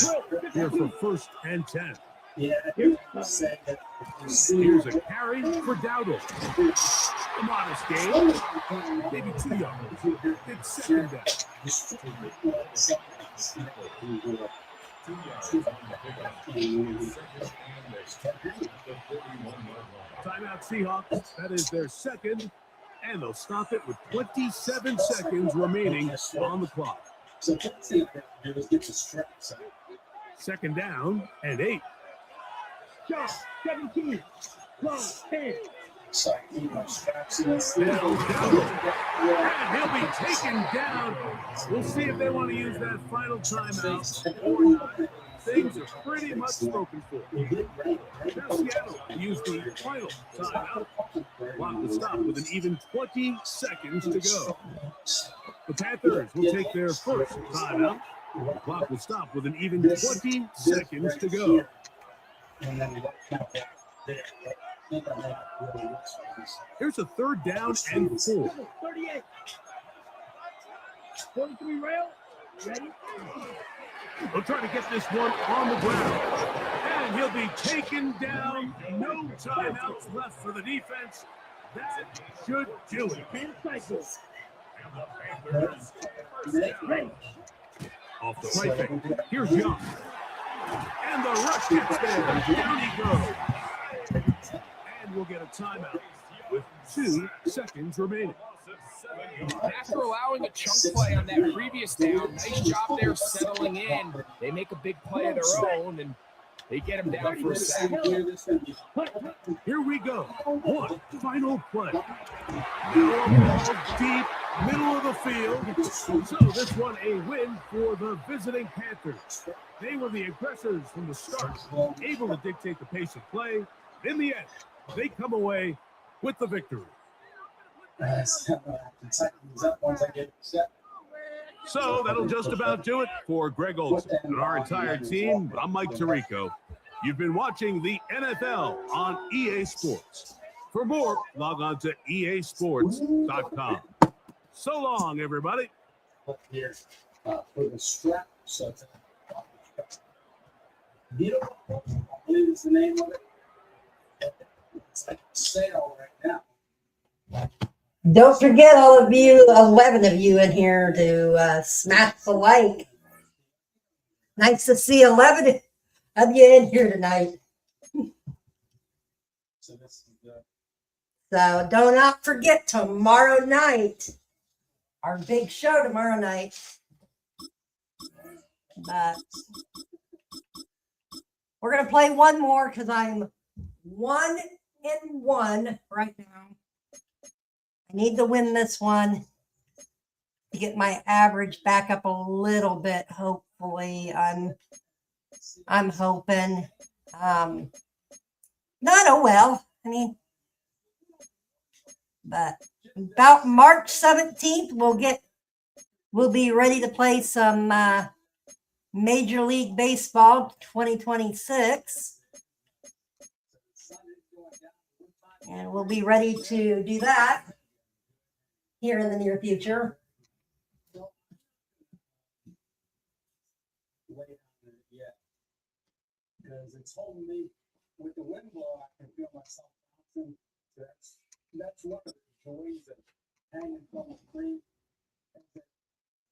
here for 1st and 10. Here's a carry for Dowdle. A modest game, maybe 2 yards. It's 2nd down. Timeout Seahawks. That is their 2nd, and they'll stop it with 27 seconds remaining on the clock. 2nd down and 8. Shot 17. Close 10. And he'll be taken down. We'll see if they want to use that final timeout or not. Things are pretty much spoken for. Now Seattle used the final timeout. Clock to stop with an even 20 seconds to go. The Panthers will take their 1st timeout. Clock will stop with an even 20 seconds to go. Here's a 3rd down and 4. 38. 43 rail. Ready? They'll try to get this one on the ground. And he'll be taken down. No timeouts left for the defense. That should do it. 10 cycles. Ready. Off the right fake. Here's Young. And the rush gets there. Down he goes. And we'll get a timeout with 2 seconds remaining. After allowing a chunk play on that previous down, nice job there settling in. They make a big play of their own, and they get him down for a sack. Here we go. One final play. Ball deep, middle of the field. So this one a win for the visiting Panthers. They were the aggressors from the start, able to dictate the pace of play. In the end, they come away with the victory. So that'll just about do it for Greg Olson and our entire team. I'm Mike Tirico. You've been watching the NFL on EA Sports. For more, log on to easports.com. So long, everybody. Here for the strap. So Beautiful is the name of it. It's like a sale right now. Don't forget, all of you, 11 of you in here, to smash the like. Nice to see 11 of you in here tonight. So this is the So do not forget tomorrow night, our big show tomorrow night. But we're going to play one more because I'm 1-1 right now. I need to win this one to get my average back up a little bit. Hopefully, I'm hoping. Not oh well. I mean, but about March 17th, we'll be ready to play some Major League Baseball 2026. And we'll be ready to do that here in the near future. Because it's holding me with the wind blow, I can feel myself bouncing. That's one of the joys of hanging from a tree.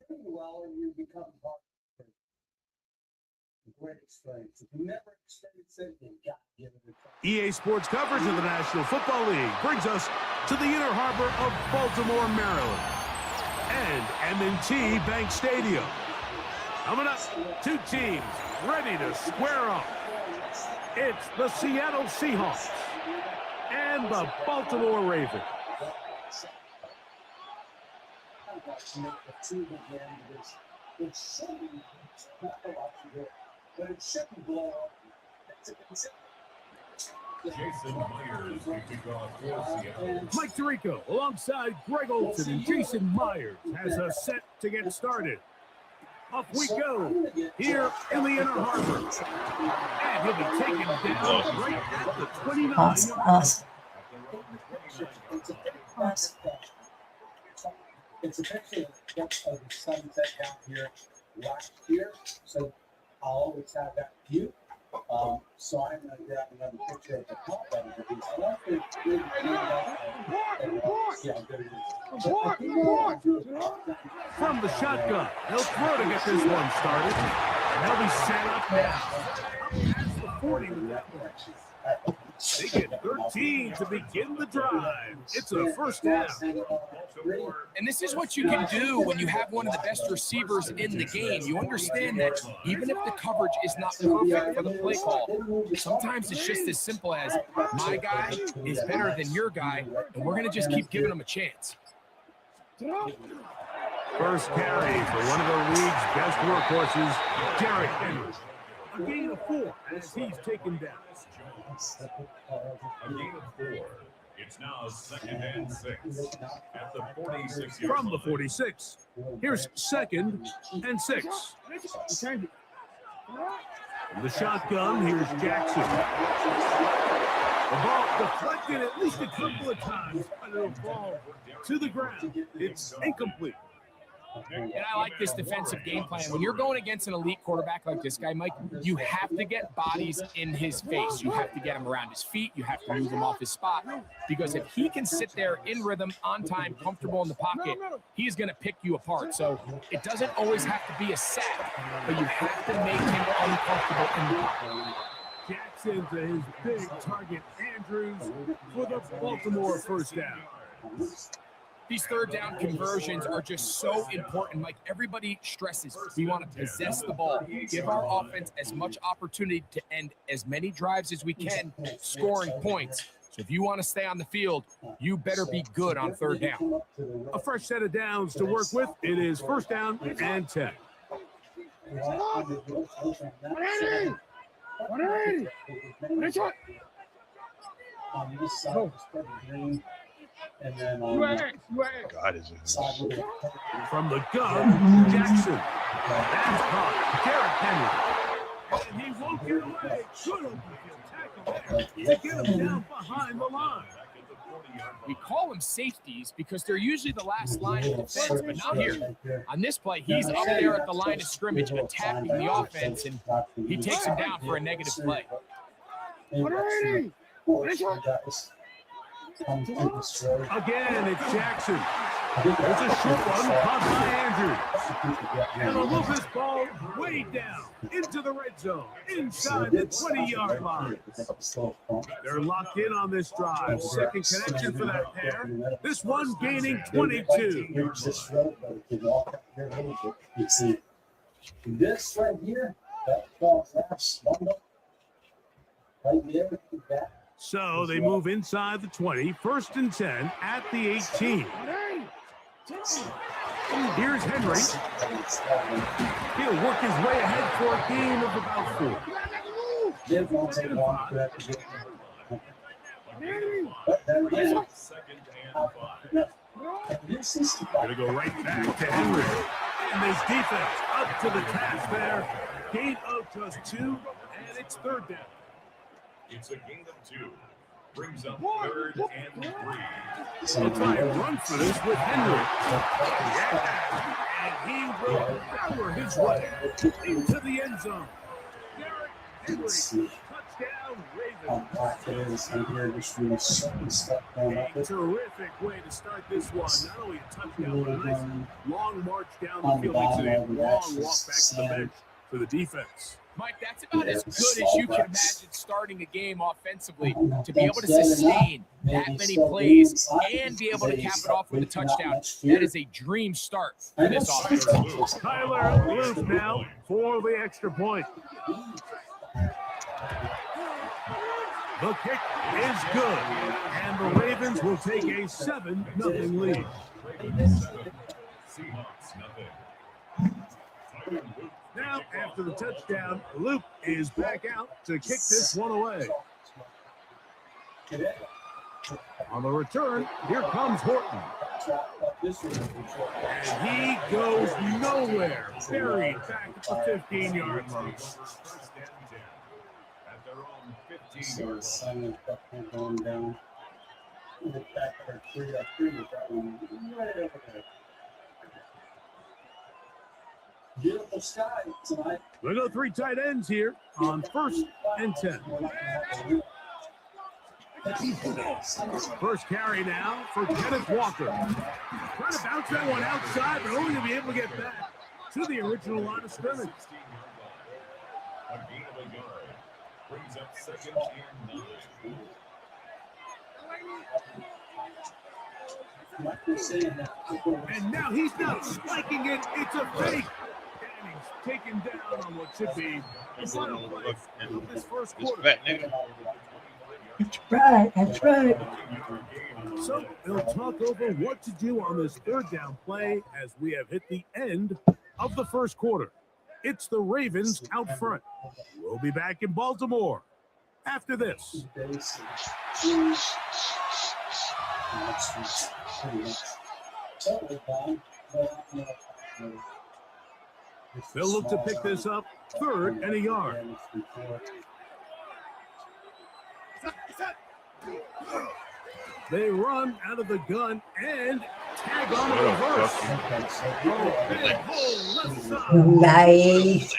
Pretty well, and you become part of a great experience. If you never experienced it, you got to give it a try. EA Sports coverage of the National Football League brings us to the inner harbor of Baltimore, Maryland, and M&T Bank Stadium. Coming up, 2 teams ready to square off. It's the Seattle Seahawks and the Baltimore Ravens. Jason Myers will kick off for Seattle. Mike Tirico, alongside Greg Olson and Jason Myers, has us set to get started. Off we go here in the inner harbor. And he'll be taken down right at the 29. It's a picture of the sunset down here last year, so I'll always have that view. So I'm going to grab another picture of the top of it. I want to From the shotgun, he'll throw to get this one started. They'll be set up now. Past the 40 with that one. They get 13 to begin the drive. It's a first down. And this is what you can do when you have one of the best receivers in the game. You understand that even if the coverage is not perfect for the play call, sometimes it's just as simple as my guy is better than your guy, and we're going to just keep giving him a chance. First carry for one of the league's best workhorses, Derrick Henry. A gain of 4 as he's taken down. A gain of 4. It's now 2nd and 6 at the 46. From the 46, here's 2nd and 6. From the shotgun, here's Jackson. The ball deflected at least a couple of times, but it'll fall to the ground. It's incomplete. And I like this defensive game plan. When you're going against an elite quarterback like this guy, Mike, you have to get bodies in his face. You have to get him around his feet. You have to move him off his spot. Because if he can sit there in rhythm, on time, comfortable in the pocket, he's going to pick you apart. So it doesn't always have to be a sack, but you have to make him uncomfortable in the pocket. Jackson to his big target, Andrews, for the Baltimore first down. These third down conversions are just so important. Like everybody stresses, we want to possess the ball, give our offense as much opportunity to end as many drives as we can, scoring points. So if you want to stay on the field, you better be good on third down. A fresh set of downs to work with. It is first down and 10. 180! 180! On this side, it's green. And then God is in this. From the gun, Jackson. That's caught. Derrick Henry. And he won't get away. Good open field tackle there to get him down behind the line. We call them safeties because they're usually the last line of defense, but not here. On this play, he's up there at the line of scrimmage attacking the offense, and he takes him down for a negative play. 180! Again, it's Jackson. It's a short one caught by Andrews. And they'll move this ball way down into the red zone, inside the 20-yard line. They're locked in on this drive. Second connection for that pair. This one gaining 22. You see, this right here, that ball flash, right there, that. So they move inside the 20, first and 10 at the 18. Here's Henry. He'll work his way ahead for a gain of about 4. Gonna go right back to Henry. And this defense up to the task there. Gain of just 2, and it's third down. It's a gain of 2. Brings up third and 3. They'll try and run for this with Henry. Yeah. And he will power his way into the end zone. Derrick Henry, touchdown Ravens. A terrific way to start this one. Not only a touchdown, but a nice long march down the field. Makes it a long walk back to the bench for the defense. Mike, that's about as good as you can imagine starting a game offensively. To be able to sustain that many plays and be able to cap it off with a touchdown, that is a dream start for this offense. Tyler Luke now for the extra point. The kick is good, and the Ravens will take a 7-0 lead. Seahawks, nothing. Now, after the touchdown, Luke is back out to kick this one away. On the return, here comes Horton. And he goes nowhere. Buried back at the 15-yard line. At their own 15-yard line. Beautiful sky tonight. We'll go 3 tight ends here on first and 10. First carry now for Kenneth Walker. Trying to bounce that one outside, but only to be able to get back to the original line of scrimmage. A gain of a yard. Brings up second and 9. And now he's not spiking it. It's a fake. And he's taken down on what should be the final play of this first quarter. That's right. That's right. So they'll talk over what to do on this third down play as we have hit the end of the first quarter. It's the Ravens out front. We'll be back in Baltimore after this. They'll look to pick this up 3rd and a yard. They run out of the gun and tag on the reverse. Big hole left side. Nice.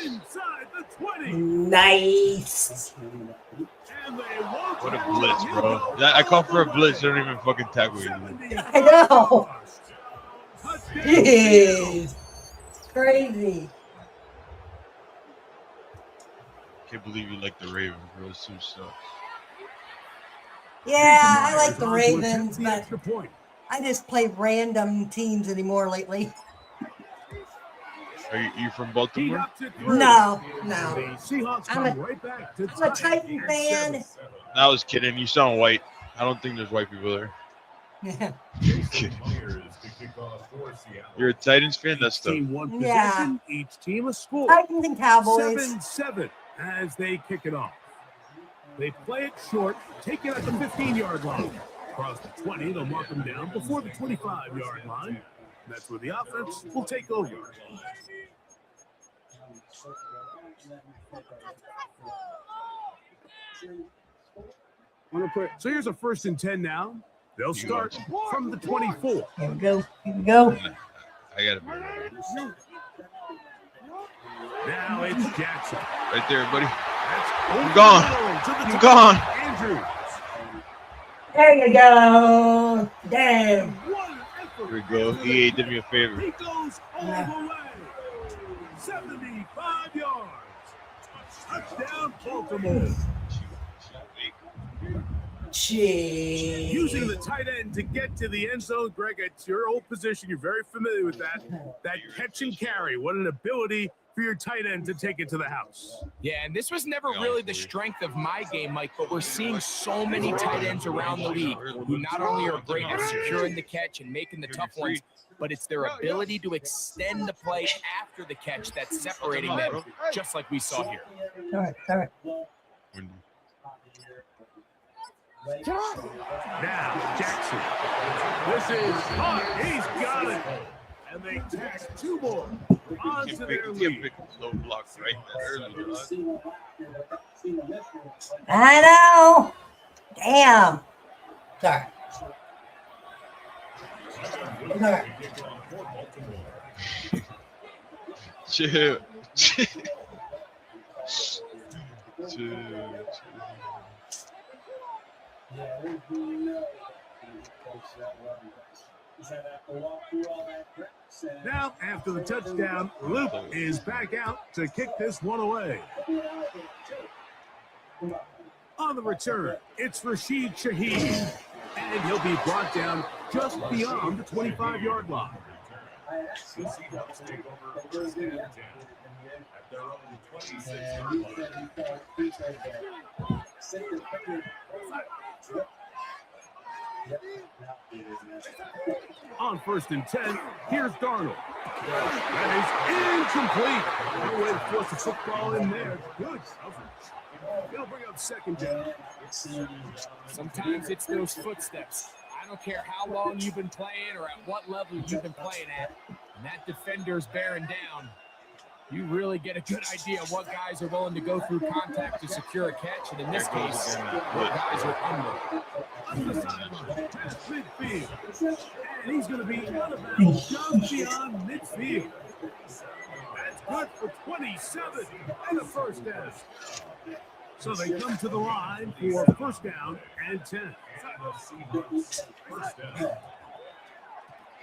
Inside the 20. Nice. And they won't What a catch blitz, it. bro. I call for a blitz. They don't even fucking tackle you. I know. Jeez. Crazy. Can't believe you like the Ravens, bro. It's too sucks. Yeah, I like the On to Ravens, attempt the but extra point. I just play random teams anymore lately. Are you from He Baltimore? ups it through. No. The Seahawks I'm come right back to I'm a tie Titan at fan. 7. No, I was kidding. You sound white. I don't think there's white people there. Kidding. You're a Titans fan? That's Each tough. team one Yeah. possession, each team a score. Titans and Cowboys. 7-7 as they kick it off. They play it short, take it at the 15-yard line. Across the 20, they'll mark them down before the 25-yard line. That's where the offense will take over. So here's a 1st and 10 now. They'll start from the 24. Here we go. Here we go. I gotta be right. Now it's Jackson. Right there, buddy. I'm gone. I'm gone. Andrews. There you go. Damn. What an effort. Here we go. EA did me a favor. He goes all the way. 75 yards. Touchdown, Baltimore. Jeez. Using the tight end to get to the end zone, Greg, it's your old position. You're very familiar with that. That catch and carry. What an ability for your tight end to take it to the house. Yeah, and this was never really the strength of my game, Mike, but we're seeing so many tight ends around the league who not only are great at securing the catch and making the tough ones, but it's their ability to extend the play after the catch that's separating them, just like we saw here. All right. All right. Now, Jackson. This is hot. He's got it. And they tack 2 more onto their lead. Low block right there. I know. Damn. Sorry. All right. Chill. Chill. Now, after the touchdown, Luke is back out to kick this one away. On the return, it's Rashid Shaheed, and he'll be brought down just beyond the 25-yard line. The Seahawks take over 1st and 10 at their own 26-yard line. On 1st and 10, here's Darnold. That is incomplete. No way to force the football in there. Good coverage. They'll bring up 2nd down. Sometimes it's those footsteps. I don't care how long you've been playing or at what level you've been playing at, and that defender's bearing down. You really get a good idea of what guys are willing to go through contact to secure a catch, and in this case, what guys are under. Past midfield. And he's going to be out of bounds just beyond midfield. That's good for 27 and a 1st down. So they come to the line for 1st down and 10.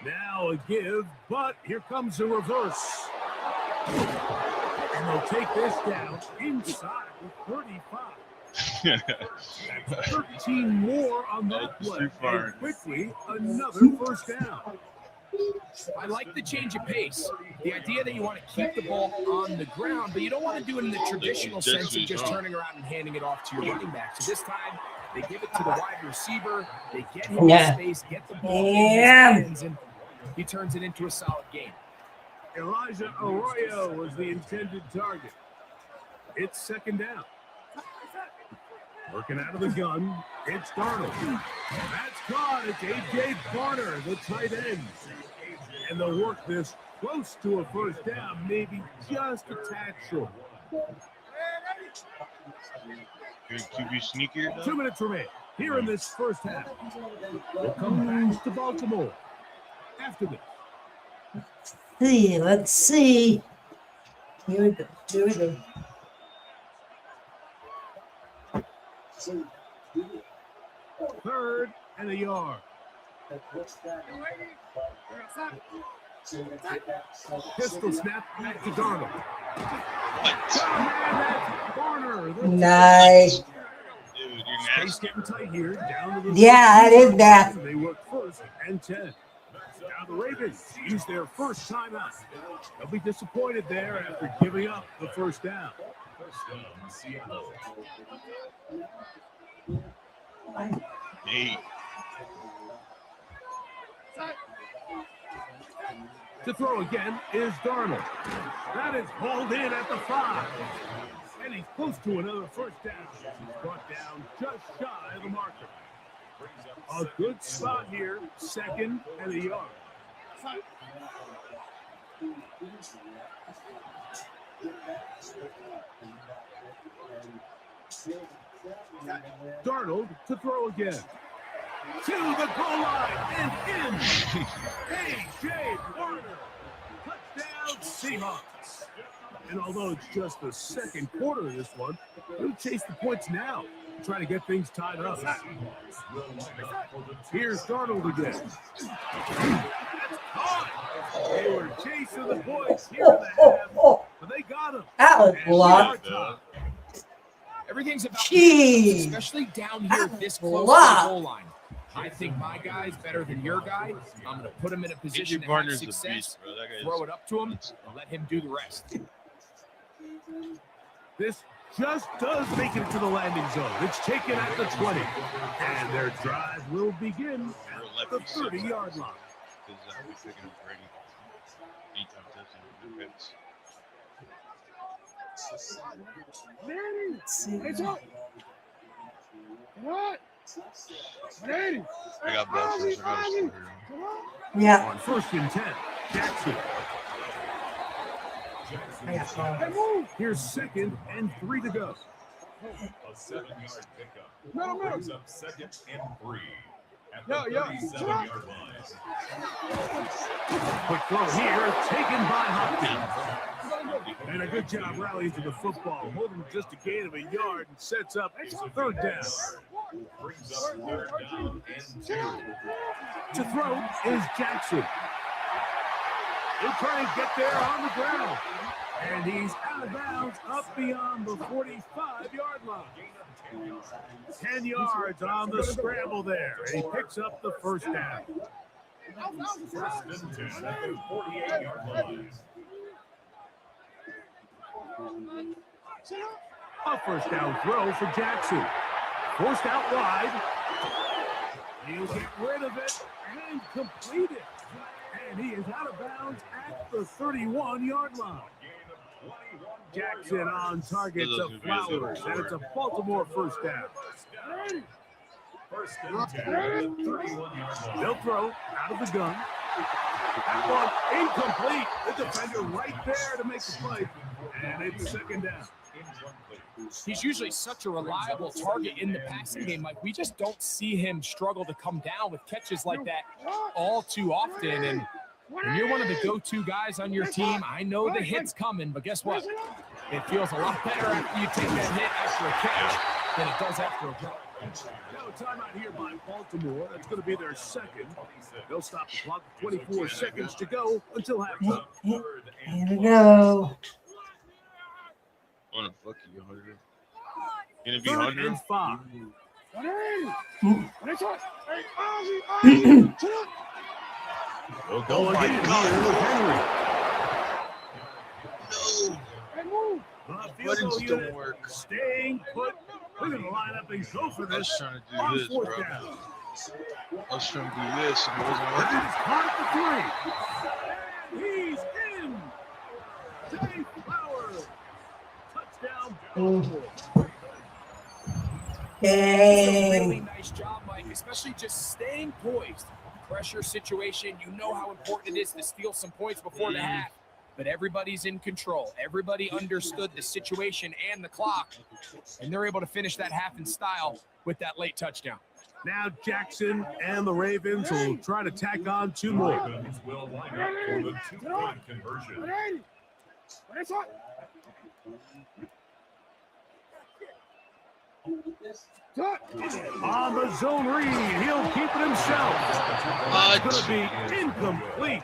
Now a give, but here comes a reverse. And they'll take this down inside the 35. That's 13 more on that play. And quickly, another 1st down. I like the change of pace. The idea that you want to keep the ball on the ground, but you don't want to do it in the traditional sense of just turning around and handing it off to your running back. So this time, they give it to the wide receiver. They get him in space, get the ball in his hands, and he turns it into a solid game. Elijah Arroyo was the intended target. It's 2nd down. Working out of the gun, it's Darnold. That's caught. It's A.J. Barner, the tight end. And they'll work this Close to a first down, maybe just a tad short. To be sneakier, though. 2 minutes remain here in this first half. We'll come back to Baltimore after this. Let's see. Here we go. Here we go. Third and a yard. Pistol snap back to Darnold. Nice. Dude, you're Space nasty. getting tight here. Down to the Yeah, that is nasty. They work first and 10. Now the Ravens use their first timeout. They'll be disappointed there after giving up the first down. Hey, To throw again is Darnold. That is hauled in at the 5. And he's close to another first down. He's brought down just shy of the marker. A good spot here, second and a yard. Darnold to throw again. To the goal line and in. A.J. Warner. Touchdown Seahawks. And although it's just the second quarter of this one, he'll chase the points now. Try to get things tied up. Here's Darnold again. That's caught. They were chasing the points here in the half, but they got him. That was blocked. Everything's about Jeez. especially down here this close to the blocked. goal line. I think my guy's better than your guy. I'm going to put him in a position AJ to have Barner's a success, beast, bro. That guy's throw it up to him, and let him do the rest. This just does make it to the landing zone. It's taken at the 20. And their drive will begin at the 30-yard line. Because we're picking up Brady. Anytime touchdown. It's up. What? I got blasters. I got a Yeah. On first and 10, Jackson. Here's second and 3 to go. A 7-yard pickup. No. Brings up second and 3 at the 37-yard line. Quick throw here, taken by Hopkins. And a good job rallying to the football, holding just a gain of a yard and sets up third down. Brings up third down and 2. To throw is Jackson. He'll try and get there on the ground. And he's out of bounds up beyond the 45-yard line. 10 yards on the scramble there. And he picks up the first down. First and 10 at the 48-yard line. A first down throw for Jackson. Forced out wide. He'll get rid of it and complete it. And he is out of bounds at the 31-yard line. Jackson on target to Flowers, and it's a Baltimore first down. First and 10 at the 31-yard line. They'll throw out of the gun. That one incomplete. The defender right there to make the play. And it's second down. He's usually such a reliable target in the passing game. Like, we just don't see him struggle to come down with catches like that all too often. And when you're one of the go-to guys on your team, I know the hit's coming, but guess what? It feels a lot better after you take that hit after a catch than it does after a drop. No timeout here by Baltimore. That's going to be their second. They'll stop the clock with 24 seconds to go until halftime. Here we go. I want to fuck you, 100. Gonna be Third 100. and 5. They'll go again here with Henry. The field goal unit staying put. We're going to line up and go for I was this trying to do on this, fourth bro. down. I was trying to do this and it wasn't That working. is caught at the 3. He's in. Jay Flowers. Touchdown, Baltimore. Really Dang. nice job, Mike, especially just staying poised. pressure situation. You know how important it is to steal some points before the half. But everybody's in control. Everybody understood the situation and the clock, and they're able to finish that half in style with that late touchdown. Now Jackson and the Ravens will try to tack on 2 more. Ravens will line up for the 2-point conversion. On the zone read, he'll keep it himself. That's going to be incomplete.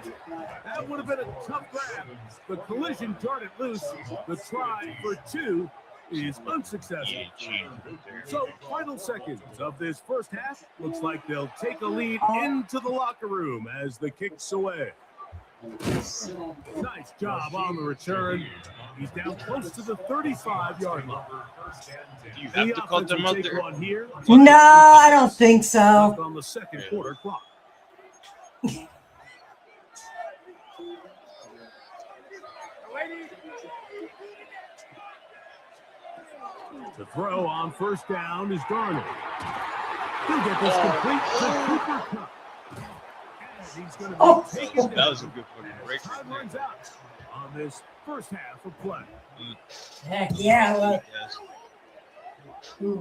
That would have been a tough grab. The collision darted loose. The try for 2 is unsuccessful. So, final seconds of this first half. Looks like they'll take a lead into the locker room as the kick's away. Nice job on the return. He's down close to the 35-yard line. You have to cut them out there. Here, No, I don't think so. on the second quarter clock. To throw on first down is Darnold. He'll get this complete to Cooper Kupp. And he's going to be taken down. That was a good fucking break. Time runs out on this first half of play. Heck yeah. Look. Yes.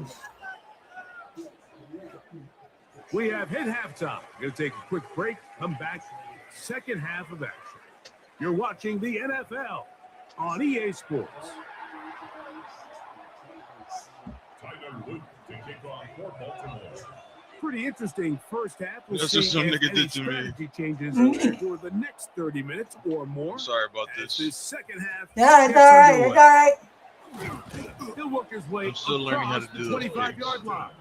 We have hit halftime. Going to take a quick break. Come back. Second half of action. You're watching the NFL on EA Sports. Tyler Luke to kick off for Baltimore. Pretty interesting first half. We'll That's see just something if to get any to me. strategy changes for the next 30 minutes or more. I'm sorry about As this. this second half. Yeah, it's all right. It's all right. He'll work his way I'm still learning how to across do the those 25-yard things. line.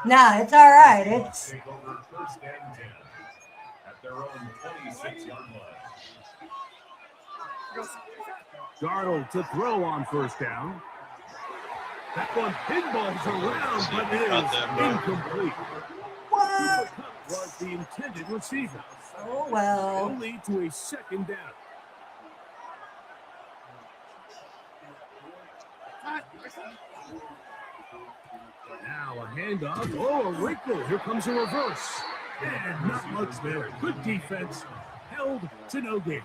Nah, it's all right. It's Take over first and 10 at their own 26-yard line. Darnold to throw on first down. That one pinballs around, but it Got that, bro. is incomplete. what? Cooper Kupp was the intended receiver. Oh well. It'll lead to a second down. Now a handoff. Oh, a wrinkle. Here comes a reverse. And not much there. Good defense. Held to no gain.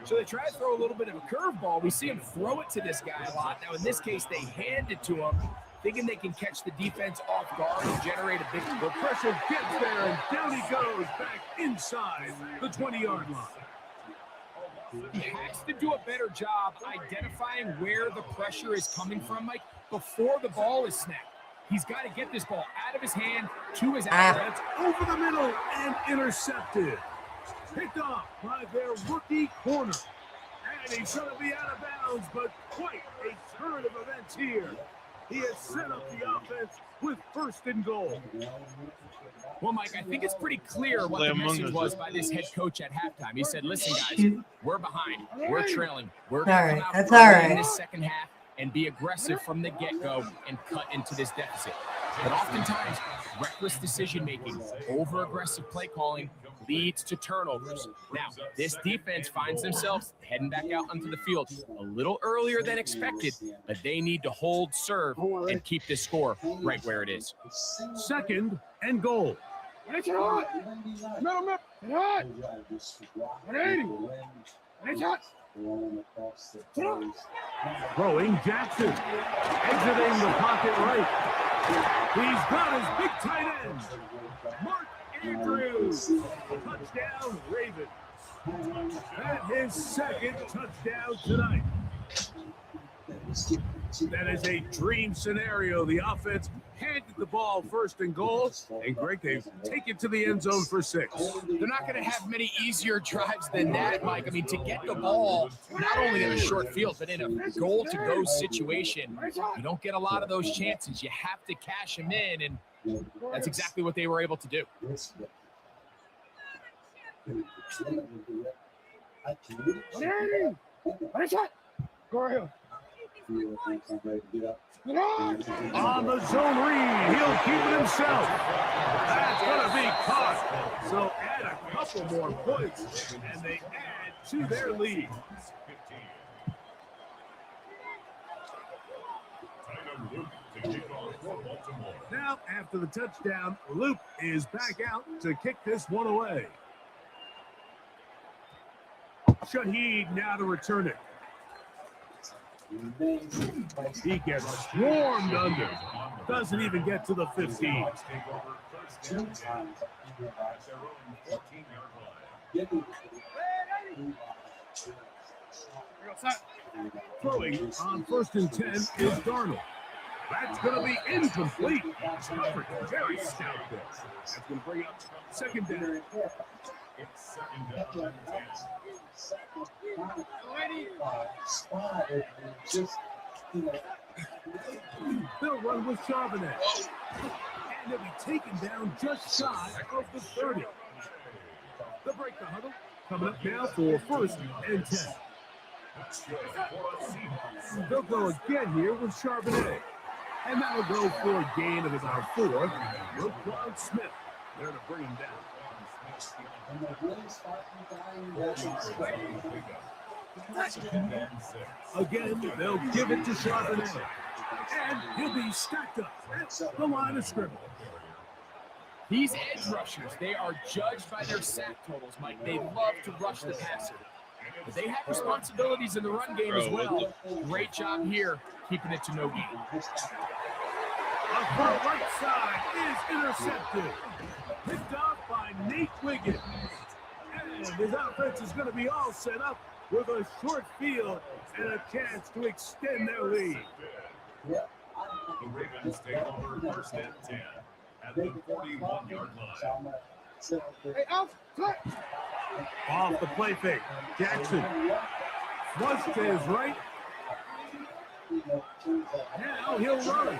So they try to throw a little bit of a curveball. We see him throw it to this guy a lot. Now, in this case, they hand it to him, thinking they can catch the defense off guard and generate a big... The pressure gets there, and down he goes back inside the 20-yard line. He has to do a better job identifying where the pressure is coming from, Mike, before the ball is snapped. He's got to get this ball out of his hand to his That's over the middle and intercepted. Picked off by their rookie corner. And he's going to be out of bounds, but quite a turn of events here. He has set up the offense with first and goal. Well, Mike, I think it's pretty clear what the message was by this head coach at halftime. He said, listen, guys, we're behind. We're trailing. We're going to come out That's all right. in this second half and be aggressive from the get-go and cut into this deficit. But oftentimes, reckless decision-making, over-aggressive play calling leads to turnovers. Now, this defense finds themselves heading back out onto the field a little earlier than expected, but they need to hold serve and keep this score right where it is. Second and goal. Throwing Jackson. Exiting the pocket right. He's got his big tight end. Mark Andrews. Touchdown, Ravens. And his second touchdown tonight. That is a dream scenario. The offense handed the ball first and goal. And Greg, they take it to the end zone for 6. They're not going to have many easier drives than that, Mike. I mean, to get the ball not only in a short field, but in a goal-to-go situation, you don't get a lot of those chances. You have to cash them in, and that's exactly what they were able to do. On the zone read, he'll keep it himself. That's going to be caught. So add a couple more points, and they add to their lead. Tyler Luke to kick off for Now, after the touchdown, Luke is back out to kick this one away. Shaheed now to return it. He gets swarmed under. Doesn't even get to the 15. Throwing on 1st and 10 is Darnold. That's going to be incomplete. Covered very stout there. That's going to bring up 2nd down. They'll run with Charbonnet. And they'll be taken down just shy of the 30. They'll break the huddle. Coming up now for 1st and 10. They'll go again here with Charbonnet. And that'll go for a gain of about 4. Roquan Smith there to bring him down. Again, they'll give it to Charbonnet. And he'll be stacked up at the line of scrimmage. These edge rushers, they are judged by their sack totals, Mike. They love to rush the passer. But they have responsibilities in the run game as well. Great job here, keeping it to no gain. A throw right side is intercepted. Picked off by Nate Wiggins. And his offense is going to be all set up with a short field and a chance to extend their lead. The Ravens take over 1st and 10 at the 41-yard line. Off the play fake. Jackson was to his right. Now he'll run.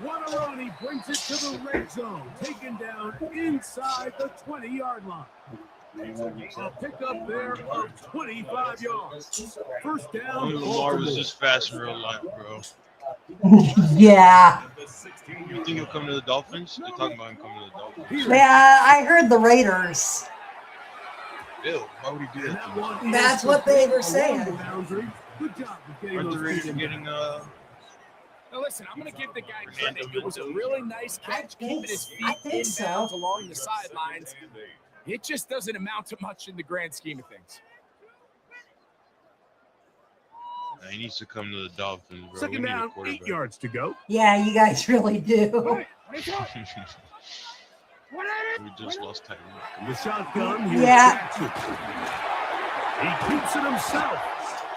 What a run. He brings it to the red zone. Taken down inside the 20-yard line. A pickup there of 25 yards. 1st down. Lamar was just fast in real life, bro. Yeah. You think he'll come to the Dolphins? They're talking about him coming to the Dolphins. Yeah, I heard the Raiders. Ew, why would he do that? That's what they were saying. Good job of getting Aren't the those Raiders feet in. getting Now listen, I'm going to give the guy credit. It was a really nice catch, keeping his feet inbounds along the sidelines. It just doesn't amount to much in the grand scheme of things. He needs to come to the Dolphins, bro. 2nd down, 8 yards to go. Yeah, you guys really do. We just lost Tyreek. The shotgun. Here's Yeah. Jackson. He keeps it himself.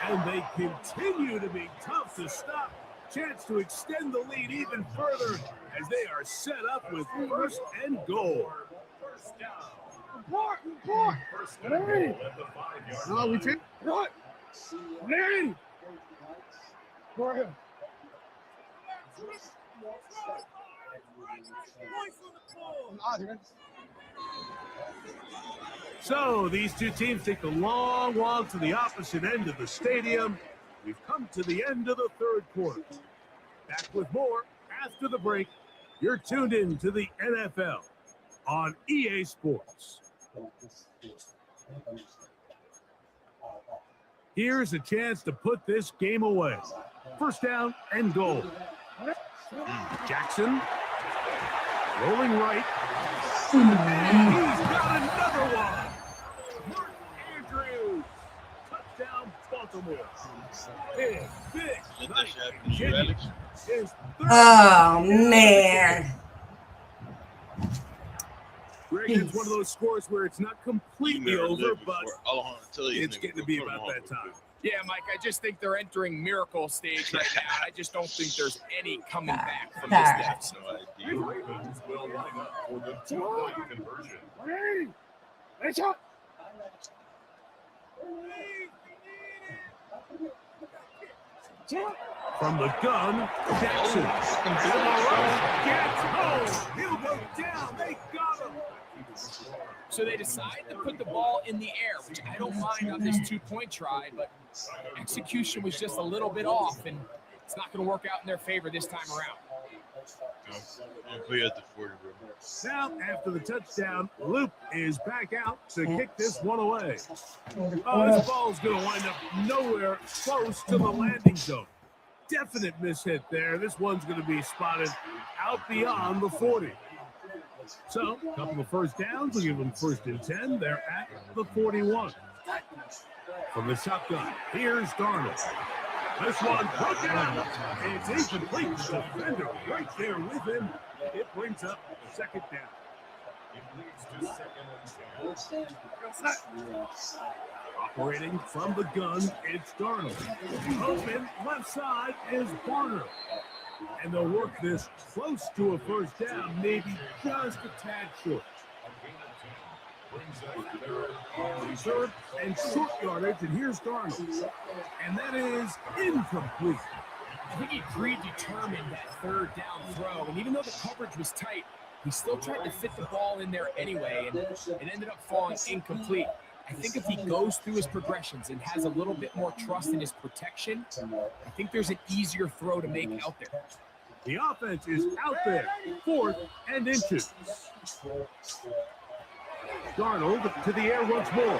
And they continue to be tough to stop. Chance to extend the lead even further as they are set up with 1st and goal. First and goal at the 5-yard line. we take what? Larry! Go ahead. So these two teams take a long walk to the opposite end of the stadium. We've come to the end of the 3rd quarter. Back with more after the break. You're tuned in to the NFL on EA Sports. Here's a chance to put this game away. 1st down and goal. Jackson rolling right. And he's got another one. Mark Andrews. Touchdown, Baltimore. Big night. His 3rd. Oh, man. Greg, it's one of those scores where it's not completely over, but it's getting to be about that time. Yeah, Mike, I just think they're entering miracle stage right now. I just don't think there's any coming back from this deficit. The Ravens will line up for the 2-point conversion. From the gun, Jackson. Gets home. He'll go down. They got him. So they decide to put the ball in the air, which I don't mind on this 2-point try, but execution was just a little bit off, and it's not going to work out in their favor this time around. Play at the 40, bro. Now, after the touchdown, Luke is back out to kick this one away. Oh, this ball's going to wind up nowhere close to the landing zone. definite mishit there. This one's going to be spotted out beyond the 40. So, a couple of first downs will give them 1st and 10. They're at the 41. From the shotgun, here's Darnold. This one broken out. It's incomplete. The defender right there with him. It brings up 2nd down. It leads to 2nd and 10. Operating from the gun, it's Darnold. Open left side is Barner. And they'll work this close to a 1st down, maybe just a tad short. Third and short yardage, and here's Darnold. And that is incomplete. I think he predetermined that 3rd down throw, and even though the coverage was tight, he still tried to fit the ball in there anyway, and it ended up falling incomplete. I think if he goes through his progressions and has a little bit more trust in his protection, I think there's an easier throw to make out there. The offense is out there, 4th and inches. Darnold to the air once more.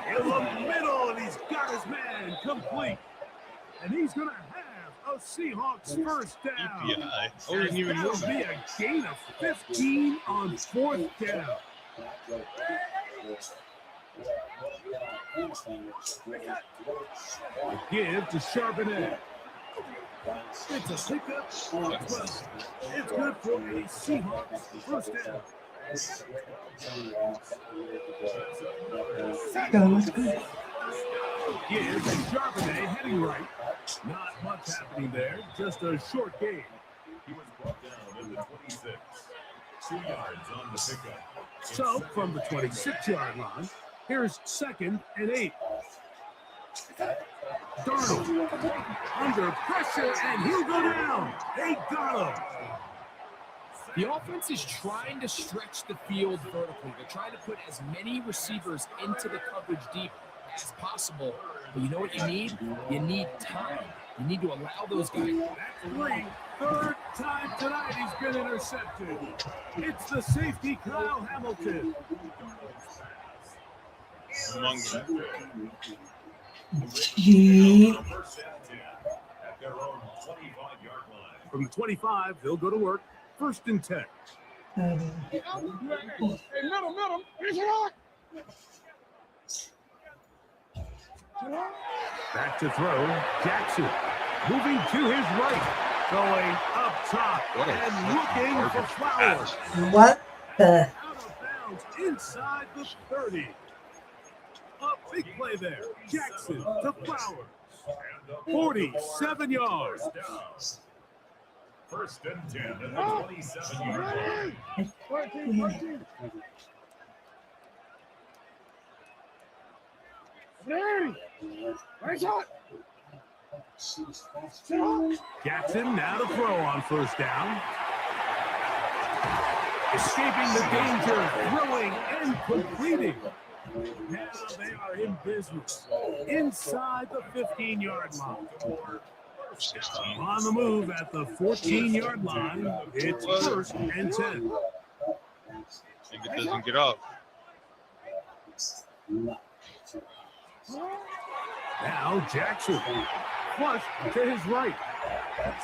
In the middle, and he's got his man complete. And he's going to have a Seahawks 1st down. EPI. Oh, didn't even That'll move. be a gain of 15 on 4th down. Give to Charbonnet. It's a pickup. Well, it's good for a Seahawks 1st down. Give to Charbonnet heading right. Not much happening there. Just a short gain. He was brought down at the 26. 2 yards on the pickup. So, from the 26-yard line, here's 2nd and 8. Darnold under pressure, and he'll go down. They got him. The offense is trying to stretch the field vertically. They're trying to put as many receivers into the coverage deep as possible. But you know what you need? You need time. You need to allow those guys. That's 3. 3rd time tonight he's been intercepted. It's the safety, Kyle Hamilton. Among them. First and 10 at their own 25-yard line. From the 25, they'll go to work. 1st and 10. Back to throw. Jackson moving to his right. Going up top and looking for Flowers. What the? Out of bounds inside the 30. A big play there. Jackson to Flowers. 47 yards. First and 10 at the 27-yard line. Jackson now to throw on 1st down. Escaping the danger, throwing and completing. Now they are in business. Inside the 15-yard line. 16. On the move at the 14-yard line. It's 1st and 10. If it doesn't get up. Now Jackson. Flush to his right.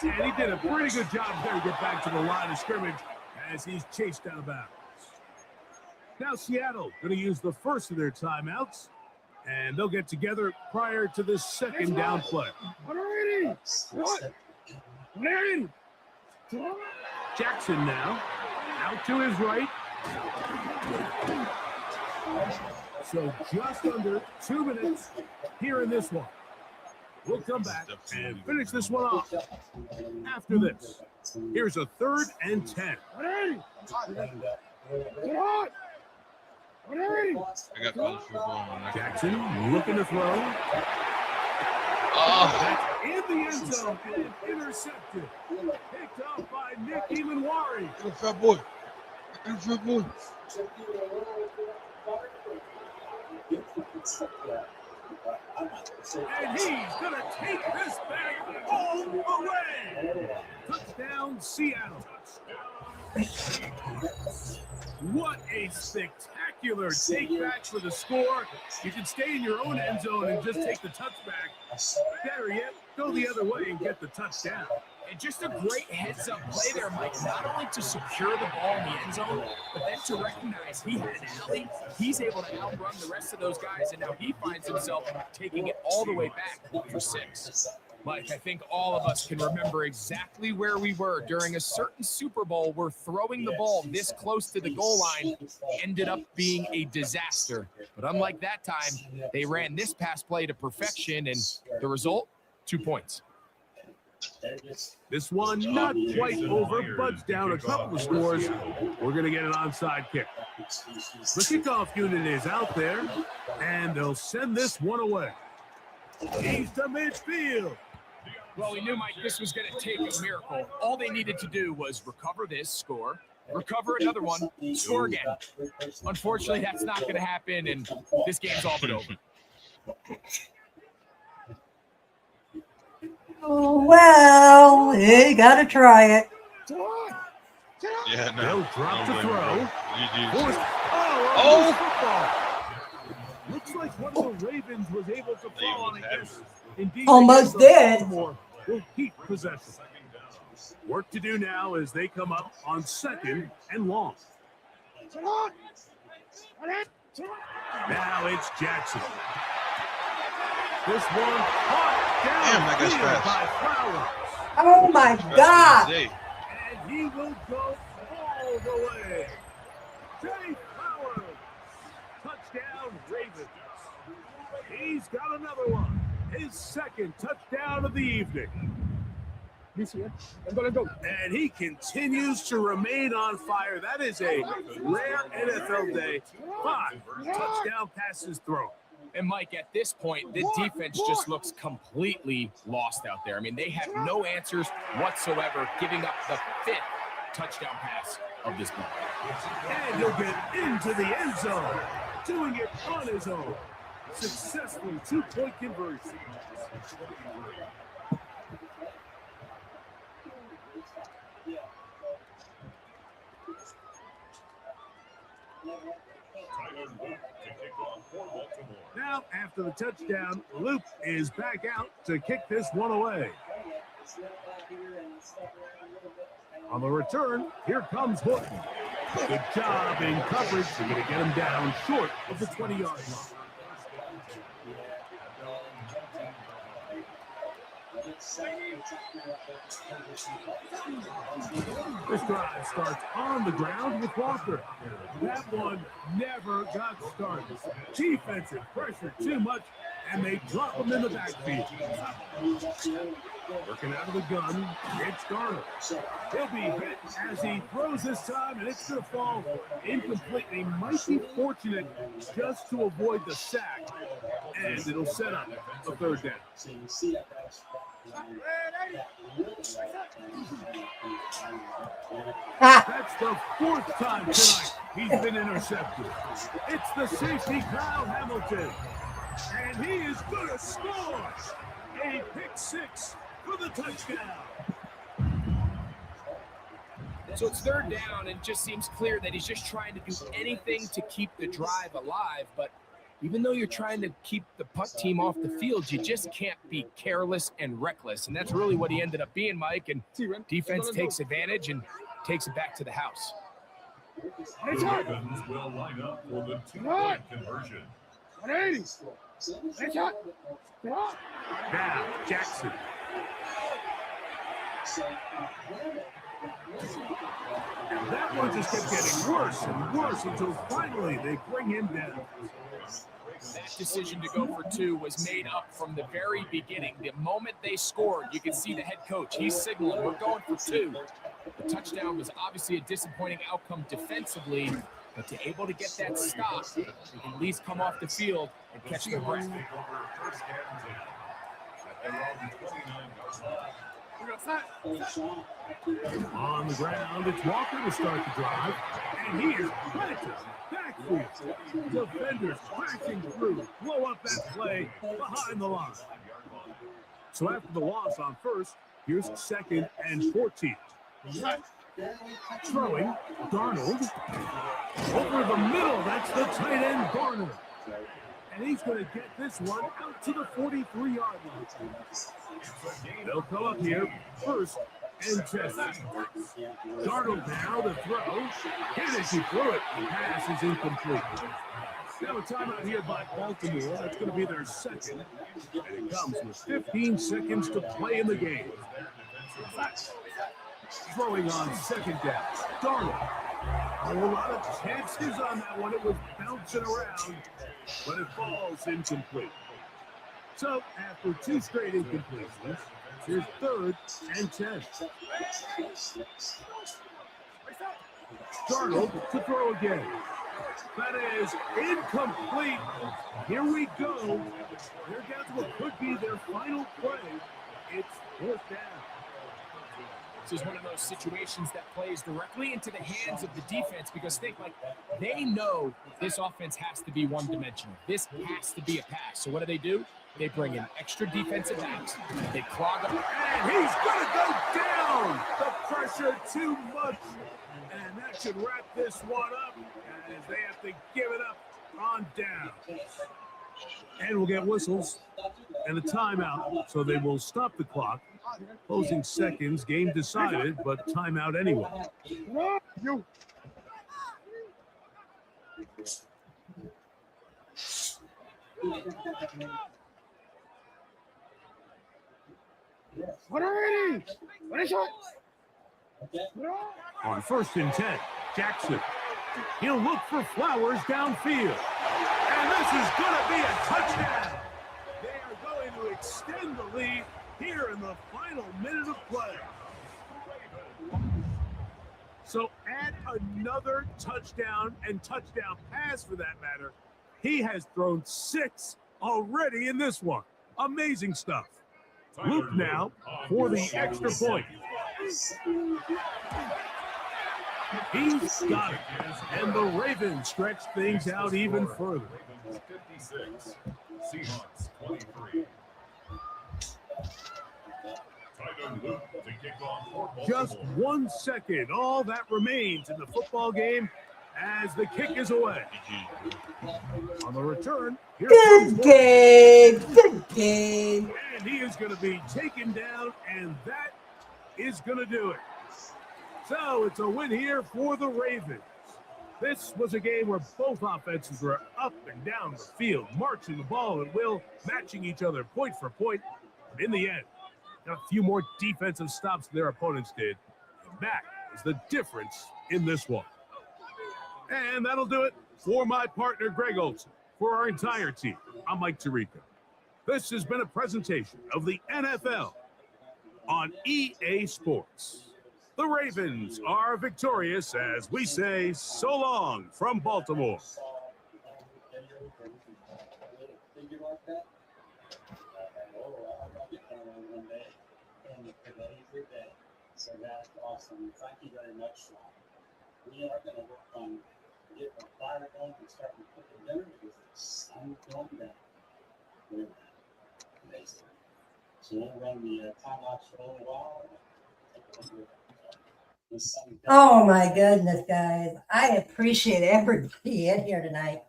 And he did a pretty good job there to get back to the line of scrimmage as he's chased out of bounds. Now Seattle going to use the first of their timeouts, and they'll get together prior to this 2nd down play. Jackson now out to his right. So just under 2 minutes here in this one. We'll come back and finish this one off after this. Here's a 3rd and 10. I got college football on next. Jackson looking to throw. Oh, That's in the end zone and intercepted. Picked up by Nick Imanwari. good fat boy. Good fat boy. And he's going to take this back all the way. Touchdown, Seattle. What a spectacular take back for the score. You can stay in your own end zone and just take the touchback. Better yet, go the other way and get the touchdown. And just a great heads-up play there, Mike. Not only to secure the ball in the end zone, but then to recognize he had an alley. He's able to outrun the rest of those guys, and now he finds himself taking it all the way back for 6. Mike, I think all of us can remember exactly where we were during a certain Super Bowl where throwing the ball this close to the goal line ended up being a disaster. But unlike that time, they ran this pass play to perfection, and the result, 2 points. This one not quite over, but down a couple of scores. We're going to get an onside kick. The kickoff unit is out there, and they'll send this one away. He's to midfield. Well, we knew, Mike, this was going to take a miracle. All they needed to do was recover this, score, recover another one, score again. Unfortunately, that's not going to happen, and this game's all but over. Oh, well, you got to try it. Yeah, no. They'll drop the throw. Oh! Looks like one of the Ravens was able to fall on a guess. Indeed, Almost did. Will keep possession. Work to do now as they come up on 2nd and long. Now it's Jackson. This one caught down. Damn, that guy's fast. By Flowers. Oh, my God. And he will go all the way. Jay Flowers. Touchdown, Ravens. He's got another one. His 2nd touchdown of the evening. And he continues to remain on fire. That is a rare NFL day. 5 touchdown passes thrown. And, Mike, at this point, the defense just looks completely lost out there. I mean, they have no answers whatsoever, giving up the 5th touchdown pass of this ball. And he'll get into the end zone, doing it on his own. Successful 2-point conversion. Now, after the touchdown, Luke is back out to kick this one away. On the return, here comes Horton. Good job in coverage. They're going to get him down short of the 20-yard line. This drive starts on the ground with Walker. That one never got started. Defensive pressure too much, and they drop him in the backfield. Working out of the gun, it's Garner. He'll be hit as he throws this time, and it's going to fall incomplete. He might be fortunate just to avoid the sack, and it'll set up a 3rd down. That's the 4th time tonight he's been intercepted. It's the safety, Kyle Hamilton, and he is going to score a pick 6 for the touchdown. So it's 3rd down, and it just seems clear that he's just trying to do anything to keep the drive alive. But even though you're trying to keep the punt team off the field, you just can't be careless and reckless. And that's really what he ended up being, Mike. And defense takes advantage and takes it back to the house. The Ravens will line up for the 2-point conversion. 180. Now, Jackson. And that one just kept getting worse and worse until finally they bring him down. That decision to go for 2 was made up from the very beginning. The moment they scored, you can see the head coach. He's signaling, we're going for 2. The touchdown was obviously a disappointing outcome defensively, but to able to get that stop, they can at least come off the field and catch their breath. On the ground, it's Walker to start the drive. And here's Prentice. Backfield. Defenders crashing through. Blow up that play behind the line. So after the loss on 1st, here's 2nd and 14. Throwing, Darnold. Over the middle, that's the tight end, Garner. And he's going to get this one out to the 43-yard line. They'll go up here first and 10. Darnold now to throw. Hennessy threw it. The pass is incomplete. Now a timeout here by Baltimore. That's going to be their second. And it comes with 15 seconds to play in the game. Throwing on second down. Darnold. A lot of chances on that one. It was bouncing around, but it falls incomplete. So after two straight incompletions, here's 3rd and 10. Darnold to throw again. That is incomplete. Here we go. They're down to what could be their final play. It's 4th down. This is one of those situations that plays directly into the hands of the defense because they know this offense has to be one-dimensional. This has to be a pass. So what do? They bring in extra defensive backs. They clog up. And he's going to go down. The pressure too much. And that should wrap this one up as they have to give it up on down. And we'll get whistles and a timeout, so they will stop the clock. Closing seconds, game decided, but timeout anyway. On 1st and 10, Jackson. He'll look for Flowers downfield. And this is going to be a touchdown. They are going to extend the lead here in the final minute of play. So add another touchdown and touchdown pass for that matter. He has thrown 6 already in this one. Amazing stuff. Luke now for the extra point. He's got it. And the Ravens stretch things out even further. 56, Seahawks 23. Just 1 second. All that remains in the football game as the kick is away. On the return, here Good game. Good game. And he is going to be taken down, and that is going to do it. So it's a win here for the Ravens. This was a game where both offenses were up and down the field, marching the ball at will, matching each other point for point. But in the end, got a few more defensive stops than their opponents did. And that is the difference in this one. And that'll do it for my partner, Greg Olson. For our entire team, I'm Mike Tirico. This has been a presentation of the NFL on EA Sports. The Ravens are victorious as we say so long from Baltimore. So that's awesome. Thank you very much, Sean. We are going to work on getting our fire going and starting to cook the dinner because the sun's going down. Amazing. So we'll run the time lapse for a little while. Oh my goodness, guys. I appreciate everybody in here tonight.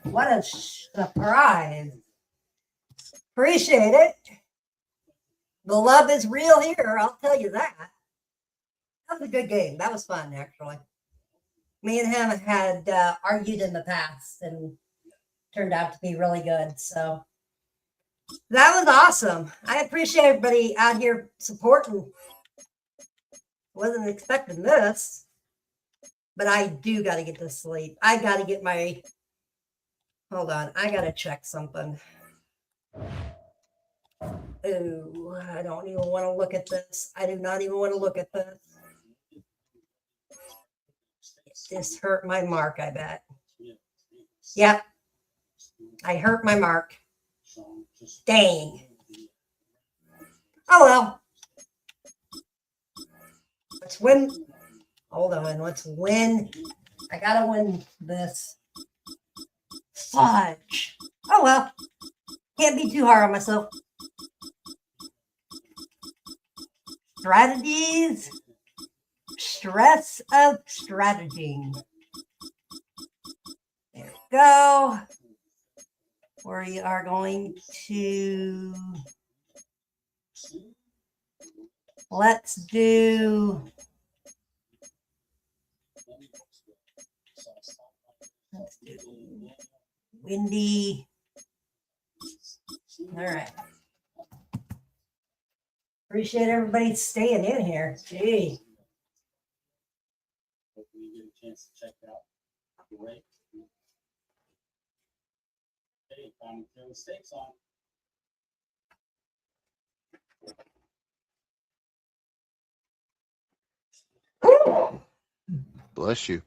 What a surprise. Appreciate it. The love is real here, I'll tell you that. That was a good game. That was fun, actually. Me and him had argued in the past and turned out to be really good. So that was awesome. I appreciate everybody out here supporting. Wasn't expecting this, but I do got to get to sleep. I got to get my, hold on. I got to check something. Oh, I don't even want to look at this. I do not even want to look at this. This hurt my mark, I bet. Yep. I hurt my mark. Dang. Oh, well. Let's win. Hold on. Let's win. I got to win this. Fudge. Oh, well. Can't be too hard on myself. Strategies. stress of strategy. There we go. We are going to, let's do windy. All right. Appreciate everybody staying in here. Gee. Hopefully you get a chance to check out the rate. Hey, time to turn the stakes on. Bless you.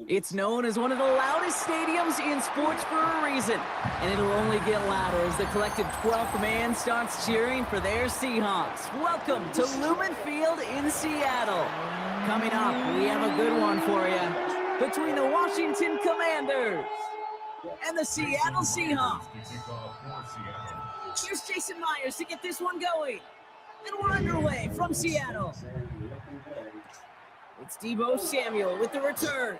It's known as one of the loudest stadiums in sports for a reason, and it'll only get louder as the collective 12th man starts cheering for their Seahawks. Welcome to Lumen Field in Seattle. Coming up, we have a good one for you between the Washington Commanders and the Seattle Seahawks. Here's Jason Myers to get this one going, and we're underway from Seattle. It's Deebo Samuel with the return.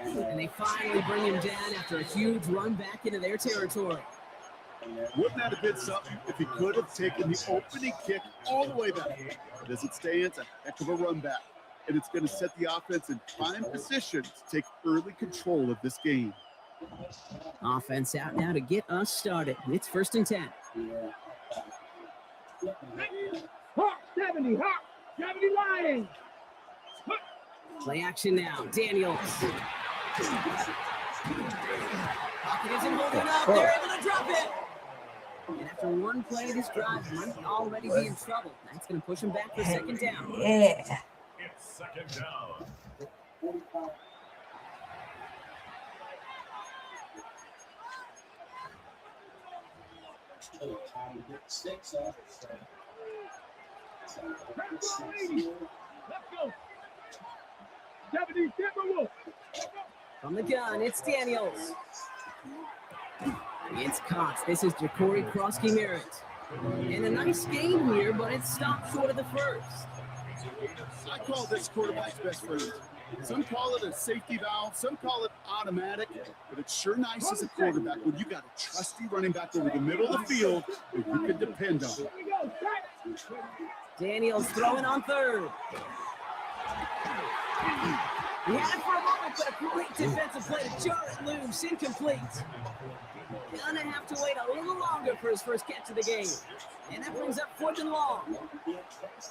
And they finally bring him down after a huge run back into their territory. Wouldn't that have been something if he could have taken the opening kick all the way back? But as it stands, a heck of a run back. And it's going to set the offense in prime position to take early control of this game. Offense out now to get us started. It's 1st and 10. Hawk 70, Hawk 70 Lions. Play action now. Daniels. Pocket isn't holding up. They're able to drop it. And after one play, this drive might already be in trouble. That's going to push him back for 2nd down. Yeah. It's 2nd down. Time to get the stakes on. Let's go. 70 Timberwolves. From the gun, it's Daniels. It's Cox. This is Ja'Cory Krosky-Merritt. And a nice game here, but it stopped short of the first. I call this quarterback's best friend. Some call it a safety valve, some call it automatic, but it's sure nice as a quarterback when you got a trusty running back over the middle of the field that you can depend on. Daniels throwing on 3rd. He had it for a moment, but a great defensive play to jar it loose. Incomplete. Gonna have to wait a little longer for his first catch of the game. And that brings up 4th and long.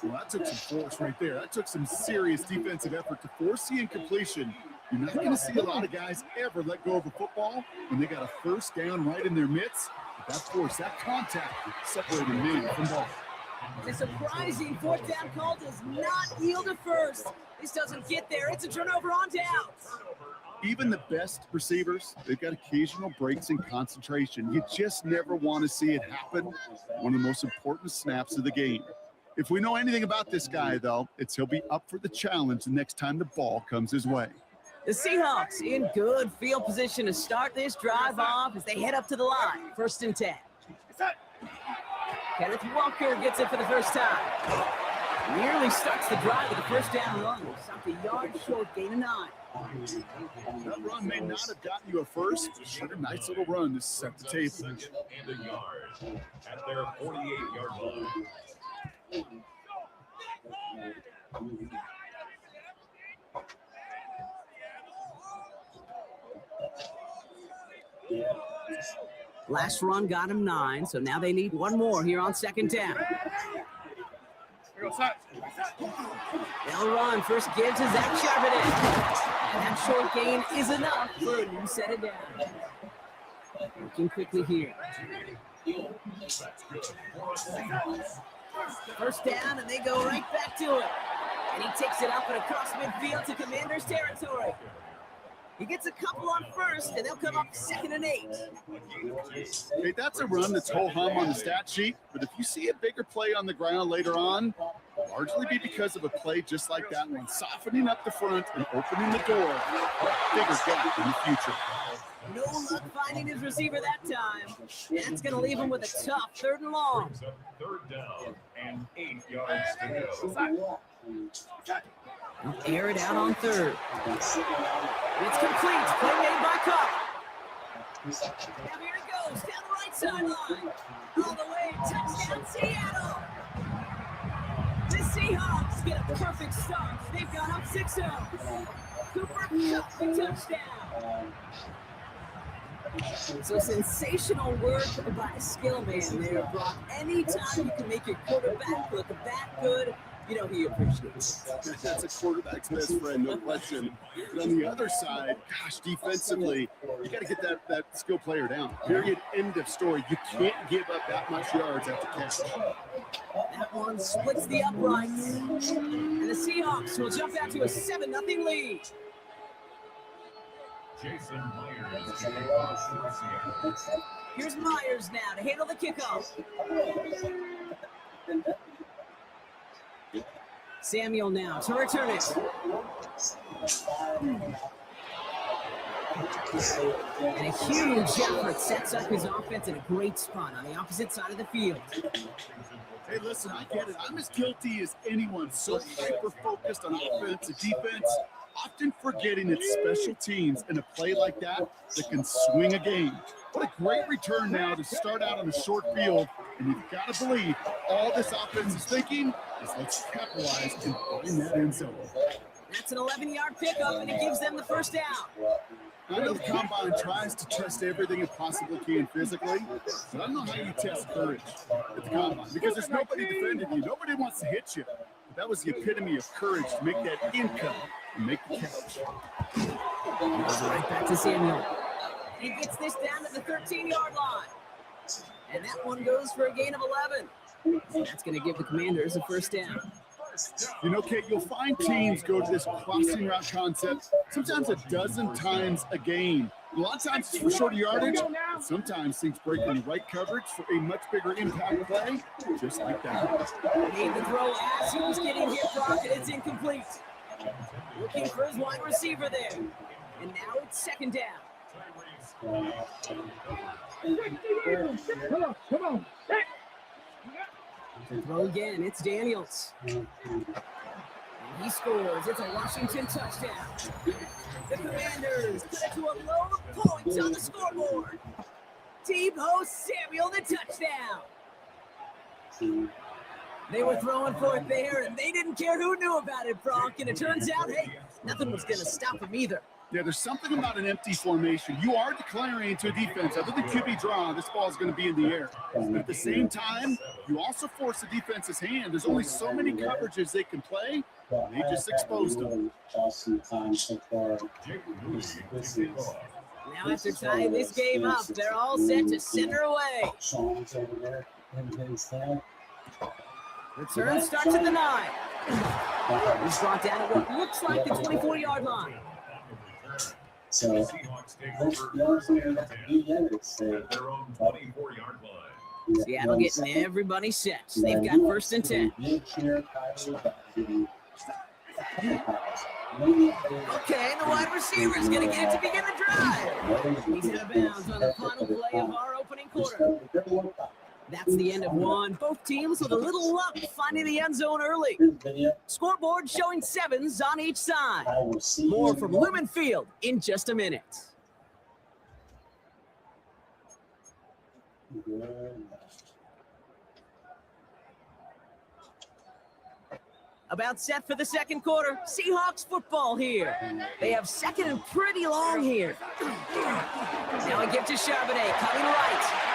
Well, that took some force right there. That took some serious defensive effort to force the incompletion. You're not going to see a lot of guys ever let go of a football when they got a 1st down right in their midst. But that force, that contact separated man from ball. The surprising 4th down call does not yield a first. This doesn't get there. It's a turnover on downs. Even the best receivers, they've got occasional breaks in concentration. You just never want to see it happen. One of the most important snaps of the game. If we know anything about this guy, though, it's he'll be up for the challenge the next time the ball comes his way. The Seahawks in good field position to start this drive off as they head up to the line. 1st and 10. Kenneth Walker gets it for the first time. Nearly starts the drive with a 1st down run. Stopped a yard short, gain of 9. That run may not have gotten you a first, but sure, a nice little run to set the table. 2nd and a yard at their 48-yard line. Last run got him 9, so now they need one more here on 2nd down. They'll run. First give to Zach Charbonnet. And that short gain is enough for a new set of down. Working quickly here. 1st down, and they go right back to it. And he takes it up and across midfield to Commanders territory. He gets a couple on 1st, and they'll come up 2nd and 8. Hey, that's a run that's ho-hum on the stat sheet, but if you see a bigger play on the ground later on, largely be because of a play just like that one, softening up the front and opening the door for a bigger gap in the future. No luck finding his receiver that time. That's going to leave him with a tough 3rd and long. Third down and 8 yards to go. Air it out on 3rd. It's complete. Play made by Cup. Now here it goes down the right sideline. All the way, touchdown Seattle. The Seahawks get a perfect start. They've gone up 6-0. Cooper Kupp, the touchdown. So sensational work by a skill man there, Brock. Anytime you can make your quarterback look that good, you know he appreciates it. That's a quarterback's best friend, no question. But on the other side, gosh, defensively, you got to get that skill player down. Period. End of story. You can't give up that much yards after catch. That one splits the uprights. And the Seahawks will jump out to a 7-0 lead. Jason Myers. Here's Myers now to handle the kickoff. Samuel now to return it. And a huge effort sets up his offense in a great spot on the opposite side of the field. Hey, listen, I get it. I'm as guilty as anyone. So hyper-focused on offense and defense, often forgetting it's special teams in a play like that can swing a game. What a great return now to start out on a short field. And you've got to believe all this offense is thinking is let's capitalize and find that end zone. That's an 11-yard pickup, and it gives them the first down. I know the combine tries to test everything it possibly can physically, but I don't know how you test courage at the combine because there's nobody defending you. Nobody wants to hit you. But that was the epitome of courage to make that income and make the catch. Goes right back to Samuel. He gets this down to the 13-yard line. And that one goes for a gain of 11. That's going to give the Commanders a first down. You know, Kate, you'll find teams go to this crossing route concept sometimes a dozen times a game. A lot of times it's for shorter yardage, but sometimes things break in the right coverage for a much bigger impact play, just like that. Made the throw as he was getting hit, Brock, and it's incomplete. Looking for his wide receiver there. And now it's second down. Come on. Throw again, it's Daniels. And he scores. It's a Washington touchdown. The Commanders put it to a low point on the scoreboard. Tebow Samuel, the touchdown. They were throwing for it there, and they didn't care who knew about it, Brock. And it turns out, hey, nothing was going to stop him either. Yeah, there's something about an empty formation. You are declaring to a defense, other than QB draw, this ball is going to be in the air. But at the same time, you also force the defense's hand. There's only so many coverages they can play. And they just exposed them. Now after tying this game up, they're all set to send her away. Return starts at the 9. He's brought down at what looks like the 24-yard line. So, Seattle getting everybody set. They've got first and 10. Okay, the wide receiver is going to get it to begin the drive. He's out of bounds on the final play of our opening quarter. That's the end of one. Both teams with a little luck finding the end zone early. Scoreboard showing 7s on each side. More from Lumen Field in just a minute. About set for the second quarter. Seahawks football here. They have second and pretty long here. Now a gift to Charbonnet, coming right.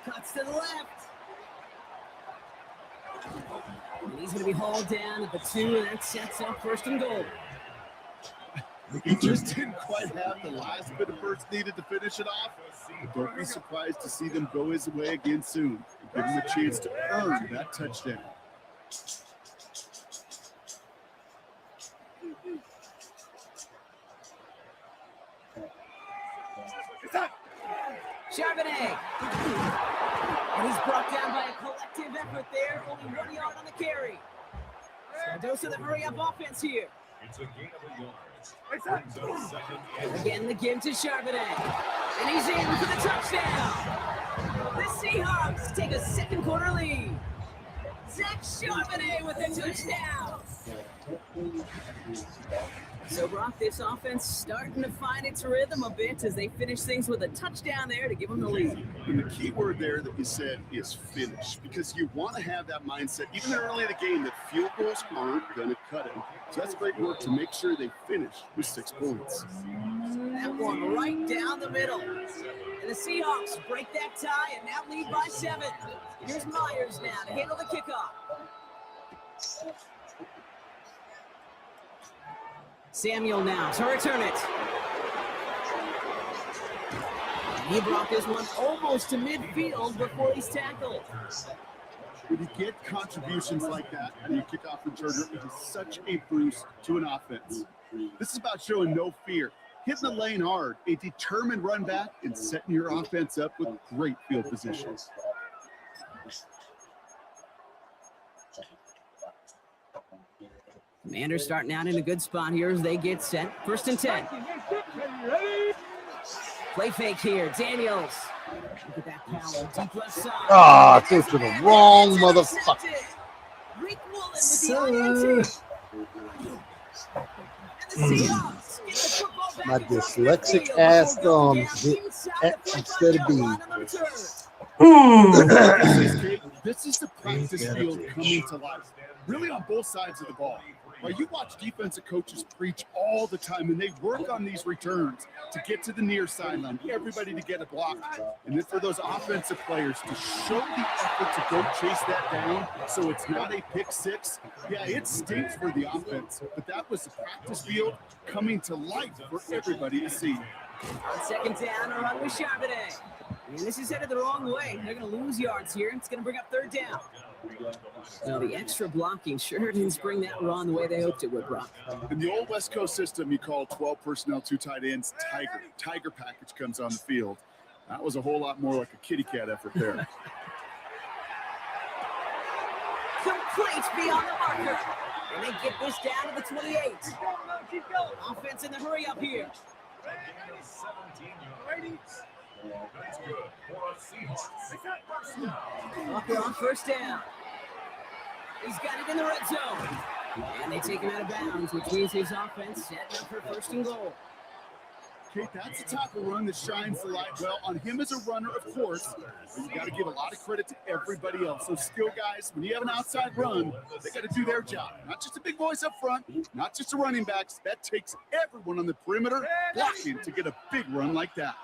Cuts to the left. And he's going to be hauled down at the 2, and that sets up first and goal. He just didn't quite have the last bit of burst needed to finish it off. But don't be surprised to see them go his way again soon. Give him a chance to earn that touchdown. Charbonnet. he's brought down by a collective effort there. Only 1 yard on the carry. Cardoso, the hurry-up offense here. It's a gain of a yard. Brings up second and Again, the give to Charbonnet. And he's in for the touchdown. The Seahawks take a second quarter lead. Zach Charbonnet with the touchdown. So, Brock, this offense starting to find its rhythm a bit as they finish things with a touchdown there to give them the lead. And the key word there that you said is finish, because you want to have that mindset, even early in the game, that field goals aren't going to cut it. So that's great work to make sure they finish with 6 points. That one right down the middle. And the Seahawks break that tie and now lead by 7. Here's Myers now to handle the kickoff. Samuel now to return it. He brought this one almost to midfield before he's tackled. When you get contributions like that and you kick off returner, it is such a boost to an offense. This is about showing no fear, hitting the lane hard, a determined run back, and setting your offense up with great field position. Commanders starting out in a good spot here as they get set. 1st and 10. Play fake here. Daniels. Look at that power. Deep left side. Ah, threw to the wrong motherfucker. Rick Woolen with the audio tape. And the Seahawks get the football back My across dyslexic midfield ass before going thumbs down hit inside X the instead of 45-yard B. line on the return. This is the practice field coming to life, really on both sides of the ball. While you watch defensive coaches preach all the time, and they work on these returns to get to the near sideline, everybody to get a block, and then for those offensive players to show the effort to go chase that down so it's not a pick six. Yeah, it stinks for the offense, but that was the practice field coming to life for everybody to see. On 2nd down, a run with Charbonnet. And this is headed the wrong way. They're going to lose yards here. It's going to bring up 3rd down. Now, the extra blocking sure didn't bring that run the way they hoped it would, Brock. In the old West Coast system, you call 12 personnel, 2 tight ends, Tiger. Tiger package comes on the field. That was a whole lot more like a kitty cat effort there. Complete beyond the marker. And they get this down to the 28. Offense in the hurry up here. 17 yards. That's good for a Seahawks. Walker on 1st down. He's got it in the red zone. And they take him out of bounds, which means his offense setting up for 1st and goal. Okay, that's the type of run that shines the light well on him as a runner, of course. But you got to give a lot of credit to everybody else. Those skill guys, when you have an outside run, they got to do their job. Not just a big voice up front, not just the running backs. That takes everyone on the perimeter blocking to get a big run like that.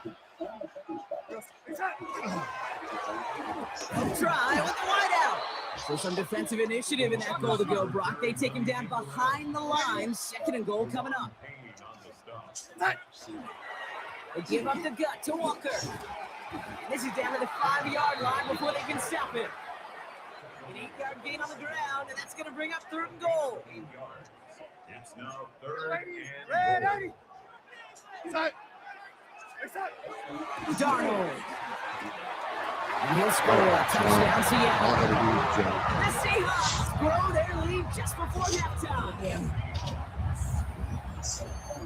Try with the wideout. So some defensive initiative in that goal to go, Brock. They take him down behind the line. 2nd and goal coming up. They give up the gut to Walker. And this is down to the 5-yard line before they can stop it. An 8-yard gain on the ground, and that's going to bring up 3rd and goal. It's now 3rd and goal. Darnold. And he'll score a touchdown Seattle. The Seahawks grow their lead just before halftime.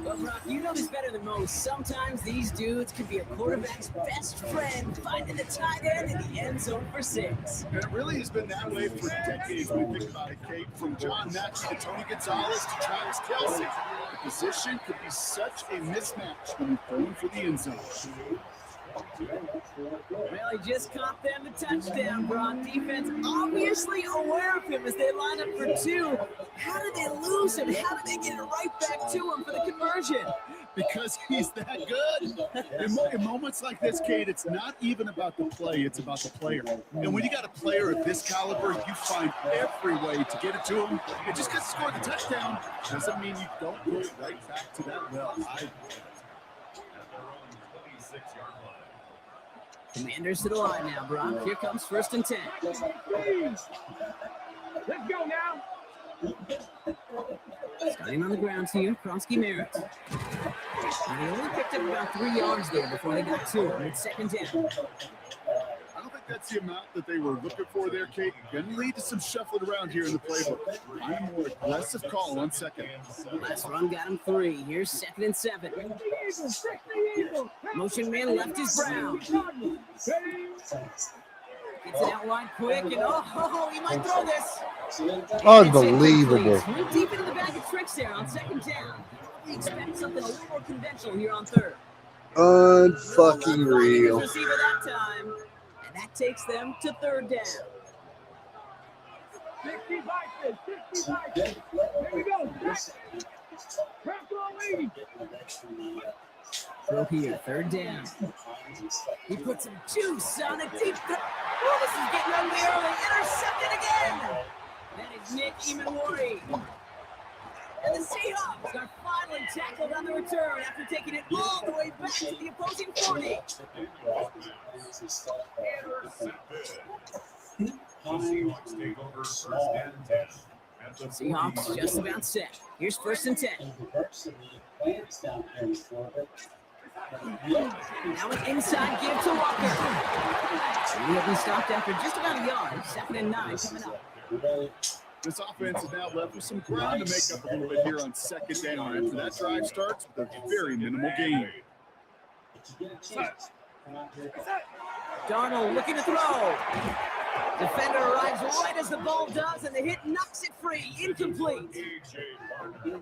But Brock, you know this better than most. Sometimes these dudes can be a quarterback's best friend, finding the tight end in the end zone for 6. And it really has been that way for decades when you think about it, Kate. From John Metchie to Tony Gonzalez to Travis Kelce. The position could be such a mismatch when you're going for the end zone. Well, he just caught them the touchdown, Brock. Defense obviously aware of him as they line up for 2. How did they lose him? How did they get it right back to him for the conversion? Because he's that good. In moments like this, Kate, it's not even about the play, it's about the player. And when you got a player of this caliber, you find every way to get it to him. And just because he scored the touchdown doesn't mean you don't go right back to that well. Commanders to the line now, Brock. Here comes 1st and 10. Let's go now. Starting on the ground here, Kronsky Merritt. And he only picked up about 3 yards there before they got to him. It's 2nd down. I don't think that's the amount that they were looking for there, Kate. Going to lead to some shuffling around here in the playbook. A more aggressive call on second. Last run got him 3. Here's 2nd and 7. Motion man left is Brown. Gets it out wide quick, and he might throw this. Unbelievable. Went deep into the bag of tricks there on 2nd down. We expect something a little more conventional here on 3rd. Unfucking real. Receiver that time, and that takes them to 3rd down. 65. Here we go. Throw here, 3rd down. He puts some juice on a deep throw. Oh, this is getting ugly early. Intercepted again. That is Nick Emanwari. And the Seahawks are finally tackled on the return after taking it all the way back to the opposing 40. Seahawks just about set. Here's 1st and 10. Now an inside give to Walker. He will be stopped after just about a yard. 2nd and 9 coming up. This offense is now left with some ground to make up a little bit here on 2nd down. After that drive starts with a very minimal gain. Darnold looking to throw. Defender arrives right as the ball does, and the hit knocks it free. Incomplete.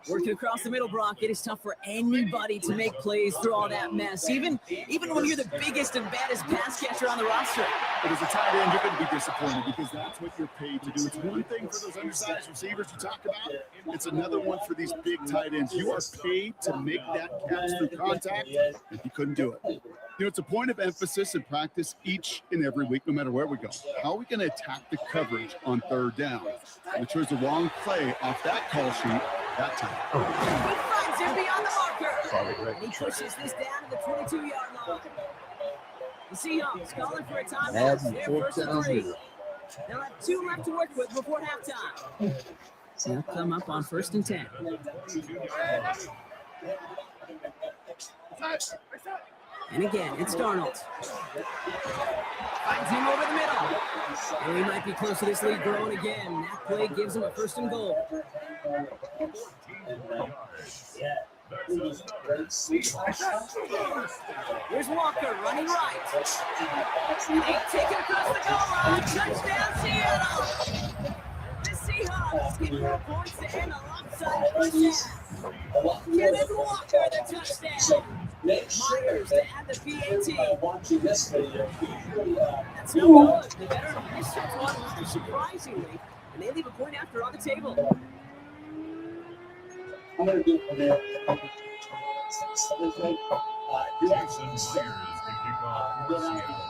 Working across the middle, Brock, it is tough for anybody to make plays through all that mess, even when you're the biggest and baddest pass catcher on the roster. But as a tight end, you're going to be disappointed because that's what you're paid to do. It's one thing for those undersized receivers you talk about. It's another one for these big tight ends. You are paid to make that catch through contact, and you couldn't do it. It's a point of emphasis and practice each and every week, no matter where we go. How are we going to attack the coverage on 3rd down? And it chose the wrong play off that call sheet that time. He finds him beyond the marker. And he pushes this down to the 22-yard line. The Seahawks calling for a timeout. They're 1st and 3. They'll have 2 left to work with before halftime. They'll come up on 1st and 10. And again, it's Darnold. Finds him over the middle. And he might be close to this lead growing again. That play gives him a 1st and goal. Here's Walker running right. And they take it across the goal line. Touchdown, Seattle! The Seahawks get 4 points to end a lopsided first half. Kenneth Walker, the touchdown. Myers to add the PAT. That's no good. The veteran missed one surprisingly, and they leave a point after on the table. I'm going to do it from there.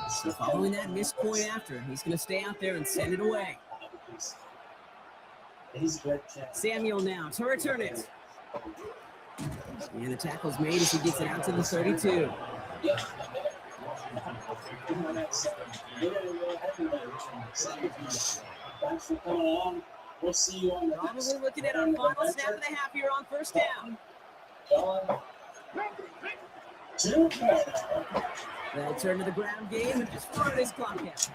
So following that missed point after, he's going to stay out there and send it away. Samuel now to return it. And the tackle's made as he gets it out to the 32. Thanks for coming on. We'll see you on the Probably looking at our final snap of the half here on 1st down. They'll turn to the ground game and just throw this clock out.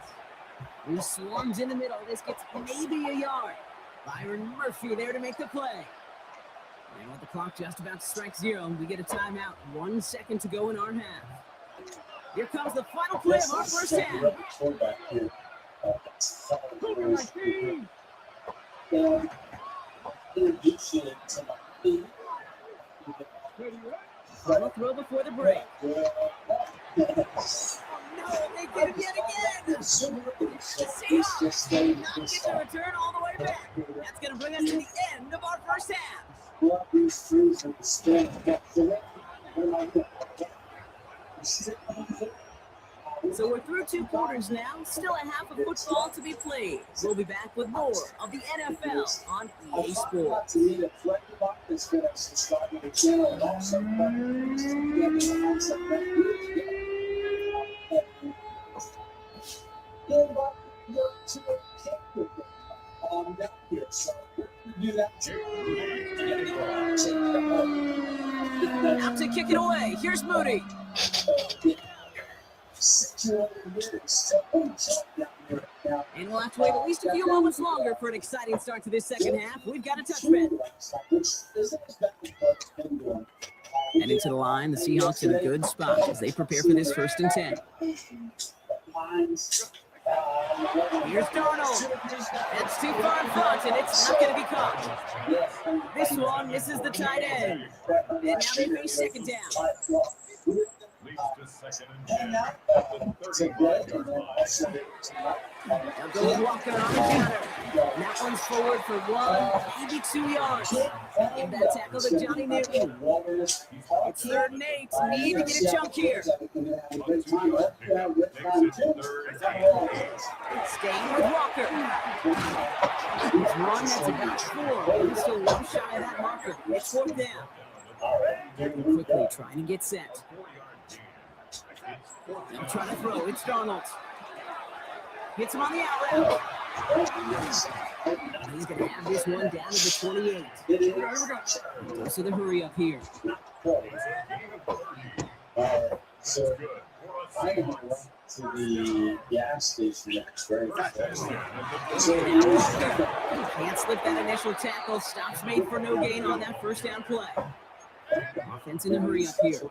He swarms in the middle. This gets maybe a yard. Byron Murphy there to make the play. And with the clock just about to strike 0, we get a timeout. 1 second to go in our half. Here comes the final play of our 1st half. Final throw before the break. Oh no, they get it yet again. The Seahawks did not get the return all the way back. That's going to bring us to the end of our 1st half. So we're through 2 quarters now, still a half of football to be played. We'll be back with more of the NFL on EA Sports. Out to kick it away. Here's Moody. we'll have to wait at least a few moments longer for an exciting start to this second half. We've got a touchman. Heading to the line, the Seahawks in a good spot as they prepare for this 1st and 10. Here's Darnold. That's too far in front, and it's not going to be caught. This one misses the tight end. And now they face 2nd down. Leads to 2nd and 10 at the 35-yard line. They'll go with Walker on the counter. And that one's forward for 1, maybe 2 yards. Give that tackle to Johnny Newton. It's 3rd and 8. Need to get a chunk here. Staying with Walker. He's one that's about 4. He's still 1 shy of that marker. It's 4th down. Quickly trying to get set. They'll try to throw. It's Darnold. Hits him on the out route. He's going to have this one down to the 28. Goes to the hurry up here. So I went to the gas station next very fast. Can't slip that initial tackle. Stops made for no gain on that 1st down play. Offense in a hurry up here.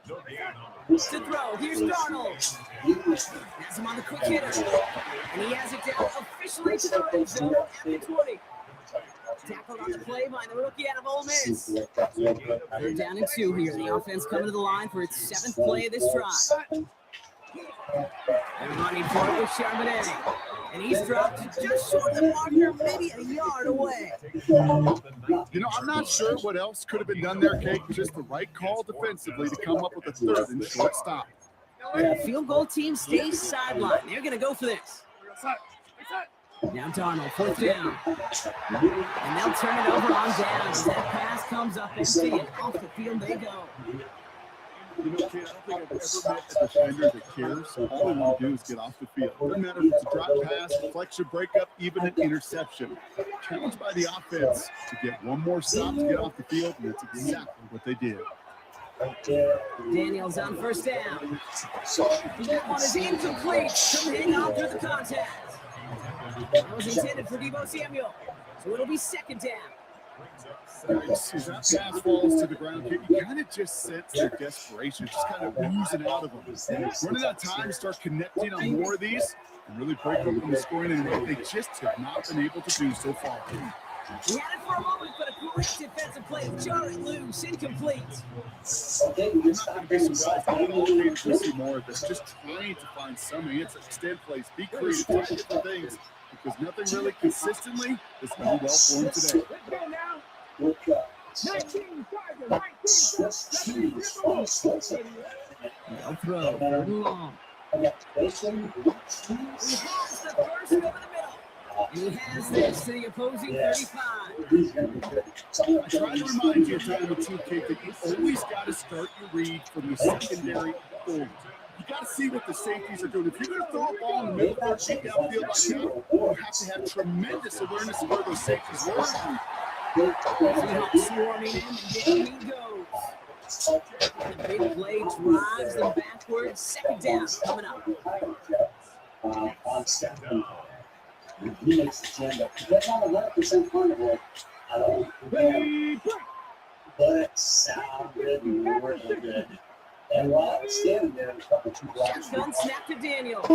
To throw, here's Darnold. Has him on the quick hitter. And he has it down officially to the red zone at the 20. Tackled on the play by the rookie out of Ole Miss. They're down in 2 here. The offense coming to the line for its 7th play of this drive. They're running for it with Charbonnet. And he's dropped just short of the marker, maybe a yard away. You know, I'm not sure what else could have been done there, Kate. Just the right call defensively to come up with a 3rd and short stop. The field goal team stays sidelined. They're going to go for this. Now Darnold, 4th down. And they'll turn it over on down as that pass comes up empty and off the field they go. You know, Kate, I don't think I've ever met a defender that cares. So all they want to do is get off the field. It doesn't matter if it's a drop pass, deflection, breakup, even an interception. Challenged by the offense to get one more stop to get off the field, and that's exactly what they did. Daniels on 1st down. That one is incomplete. Couldn't hang on through the contact. That was intended for Deebo Samuel. So it'll be 2nd down. As that pass falls to the ground, you kind of just sense their desperation, just kind of oozing out of them. Running out of time to start connecting on more of these and really break open the scoring in a way they just have not been able to do so far. He had it for a moment, but a great defensive play. Jarrett loose, incomplete. I'm not going to be surprised. I don't know if we see more of this. Just trying to find some answers, extend plays, be creative, try different things, because nothing really consistently has gone well for him today. They'll throw, 3rd and long. He has the first over the middle. And he has this to the opposing 35. I try to remind you time or two, Kate, that you always got to start your read from the secondary forward. You got to see what the safeties are doing. If you're going to throw a ball in the middle or check downfield like that, you have to have tremendous awareness of where those safeties were. Seahawks swarming in, and down he goes. And the big play drives them backwards. 2nd down coming up. On step down. He makes the stand up. That's not 11% carnivore at all. But it sounded really good. And while I was standing there, a couple of blocks. Shotgun snap to Daniels.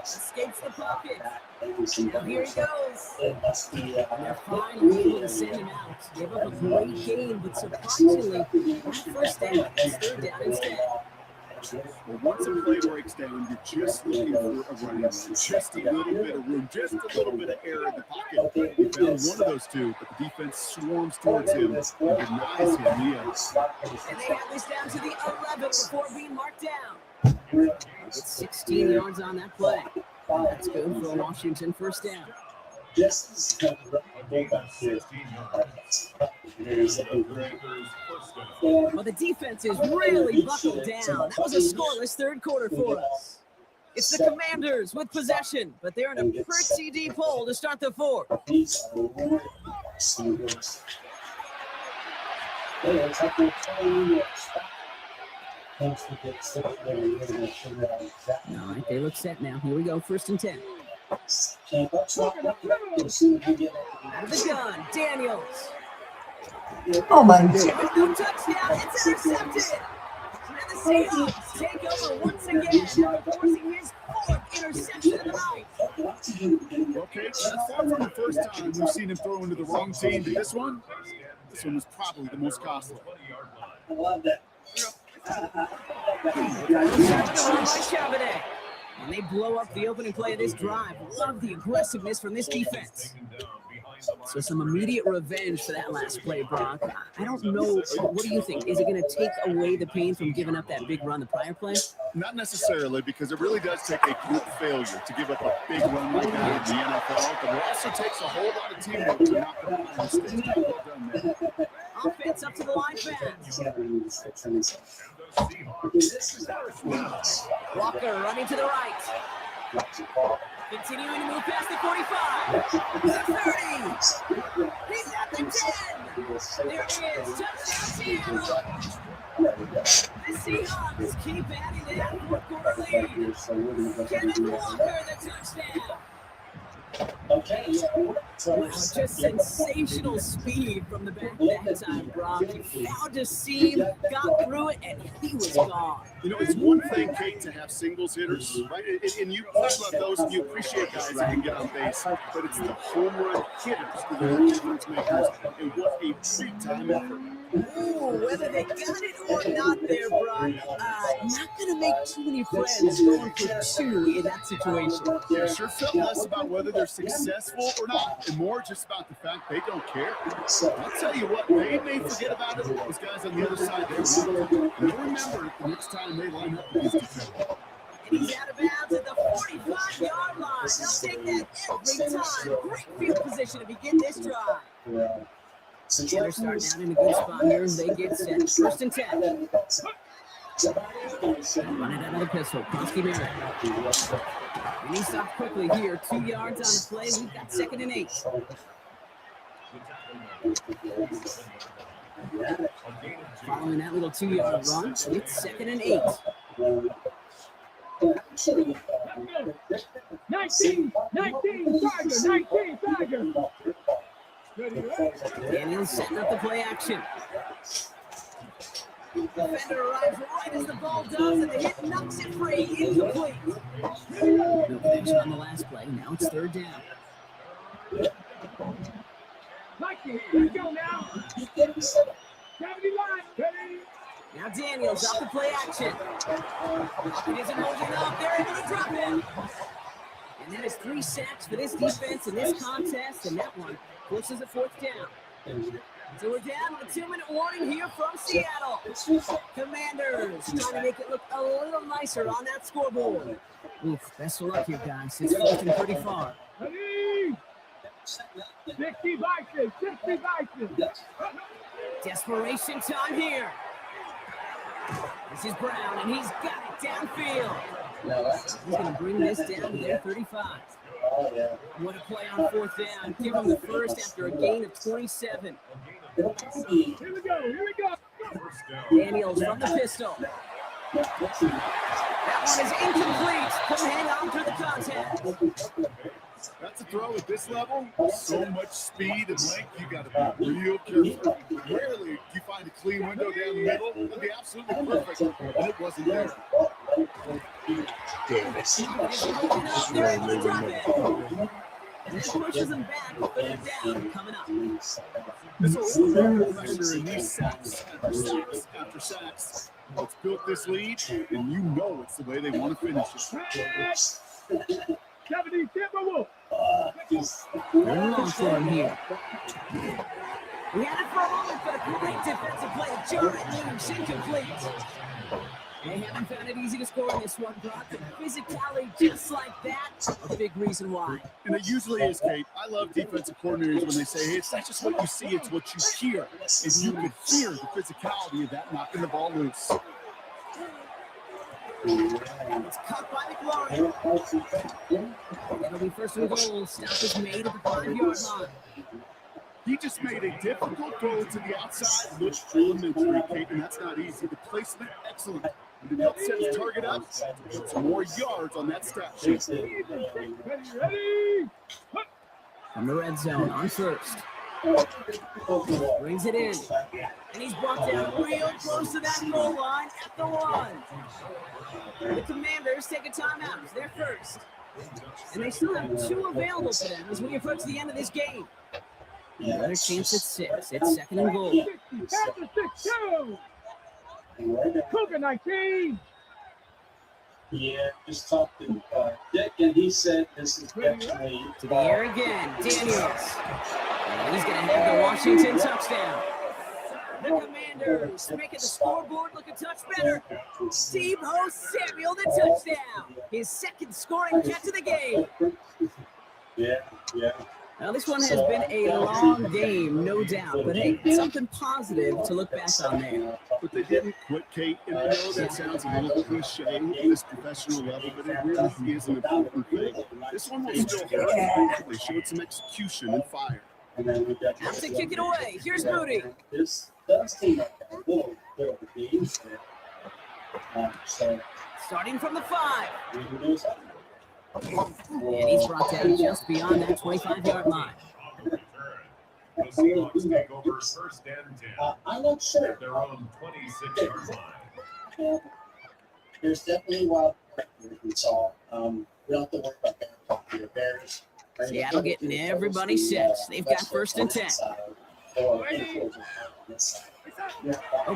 Escapes the pocket. Now here he goes. It must be. They're finally able to send him out. Give up a great game, but surprisingly, that 1st down is 3rd down instead. Well, once a play breaks down, you're just looking for a running room. Just a little bit of room, just a little bit of air in the pocket. He found one of those two, but the defense swarms towards him and denies him the edge. And they have this down to the 11 before being marked down. It's 16 yards on that play. That's good for a Washington 1st down. Well, the defense is really buckled down. That was a scoreless 3rd quarter for us. It's the Commanders with possession, but they're in a pretty deep hole to start the 4th. All right, they look set now. Here we go, 1st and 10. Out of the gun, Daniels. Oh my God. No touchdown, it's intercepted. And the Seahawks take over once again, forcing his 4th interception of the night. Okay, that's far from the first time we've seen him throw into the wrong team, but this one was probably the most costly. I love that. And they blow up the opening play of this drive. Love the aggressiveness from this defense. So some immediate revenge for that last play, Brock. I don't know. What do you think? Is it going to take away the pain from giving up that big run the prior play? Not necessarily, because it really does take a group failure to give up a big run like that in the NFL, but it also takes a whole lot of teamwork to knock them out of mistakes. Well done, man. Offense up to the line pass. Walker running to the right. Continuing to move past the 45. The 30. He's at the 10. There it is. Touchdown, Seattle. The Seahawks keep adding to that 4th quarter lead. Kevin Walker, the touchdown. Wow, just sensational speed from the back that time, Brock. He found a seam, got through it, and he was gone. You know, it's one thing, Kate, to have singles hitters, right? And you talk about those, and you appreciate guys that can get on base, but it's the home run hitters that are the difference makers, and what a big-time effort. Ooh, whether they got it or not there, Brock, not going to make too many friends going for 2 in that situation. Yeah, sure felt less about whether they're successful or not, and more just about the fact they don't care. I'll tell you what, they may forget about it, those guys on the other side, they will. And they'll remember the next time they line up against each other. And he's out of bounds at the 45-yard line. They'll take that every time. Great field position to begin this drive. They're starting out in a good spot here as they get set. 1st and 10. Run it out of the pistol. Krosky Merritt. And he stopped quickly here. 2 yards on the play. We've got 2nd and 8. Following that little 2-yard run, it's 2nd and 8. 19, Tiger. Daniels setting up the play action. Defender arrives right as the ball does, and the hit knocks it free. Incomplete. No connection on the last play. Now it's 3rd down. Let's go now. 70 line. Now Daniels off the play action. He isn't holding up. They're able to drop him. And that is 3 sacks for this defense in this contest, and that one forces a 4th down. So we're down with a 2-minute warning here from Seattle. Commanders trying to make it look a little nicer on that scoreboard. Oof, best of luck here, guys. It's 4th and 35. 60 Vikings. Desperation time here. This is Brown, and he's got it downfield. He's going to bring this down to their 35. What a play on 4th down. Give him the first after a gain of 27. Here we go. Daniels from the pistol. That one is incomplete. Couldn't hang on through the contact. That's a throw at this level. So much speed and length, you got to be real careful. Rarely do you find a clean window down the middle. It'll be absolutely perfect, and it wasn't there. And this pushes him back. 3rd down coming up. This overall pressure in these sacks after sacks. It's built this lead, and you know it's the way they want to finish it. 70 Timberwolves. They're long for him here. We had it for a moment, but a great defensive play. Jarrett Lynch incomplete. They haven't found it easy to score in this one, Brock. The physicality just like that, a big reason why. And it usually is, Kate. I love defensive coordinators when they say, hey, it's not just what you see, it's what you hear. And you could hear the physicality of that knocking the ball loose. It's caught by McLaurin. It'll be 1st and goal. Stop is made at the 5-yard line. He just made a difficult throw to the outside. Looked elementary, Kate, and that's not easy. The placement, excellent. Did he set his target up? Put some more yards on that stat sheet. Ready? From the red zone on first. Brings it in. And he's brought down real close to that goal line at the 1. The Commanders take a timeout. They're first. And they still have 2 available to them as we approach the end of this game. Another chance at 6. It's second and goal. Cougar 19. Yeah, just talked to Dick, and he said this is definitely to the air again. Daniels. And he's going to have the Washington touchdown. The Commanders making the scoreboard look a touch better. Steve Host Samuel, the touchdown. His second scoring catch of the game. Yeah. Now, this one has been a long game, no doubt. But, hey, something positive to look back on there. But they didn't quit, Kate. And I know that sounds a little cliche at this professional level, but it really is an important thing. This one will still hurt. They showed some execution and fire. Have to kick it away. Here's Moody. This does seem like a little bit of a game. Starting from the 5. And he's brought down just beyond that 25-yard line. The Seahawks take over first and 10. I'm not sure. At their own 26-yard line. There's definitely a wild card we saw. We don't have to worry about the Bears. Seattle getting everybody set. They've got first and 10. Oh,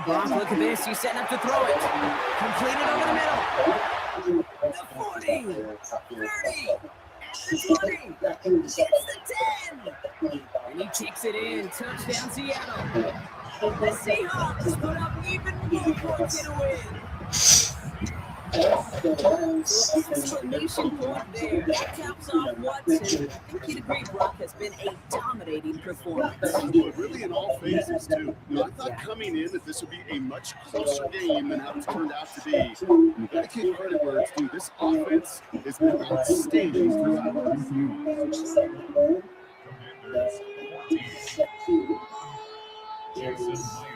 Brock, look at this. He's setting up to throw it. Completed over the middle. The 40. 30. The 20. It's the 10. And he kicks it in. Touchdown, Seattle. The Seahawks put up even more points in a win. Exclamation point there. That caps off what, and I think you'd agree, Brock has been a dominating performance. Really in all phases, too. I thought coming in that this would be a much closer game than how it's turned out to be. And you got to give credit where it's due. This offense has been outstanding throughout.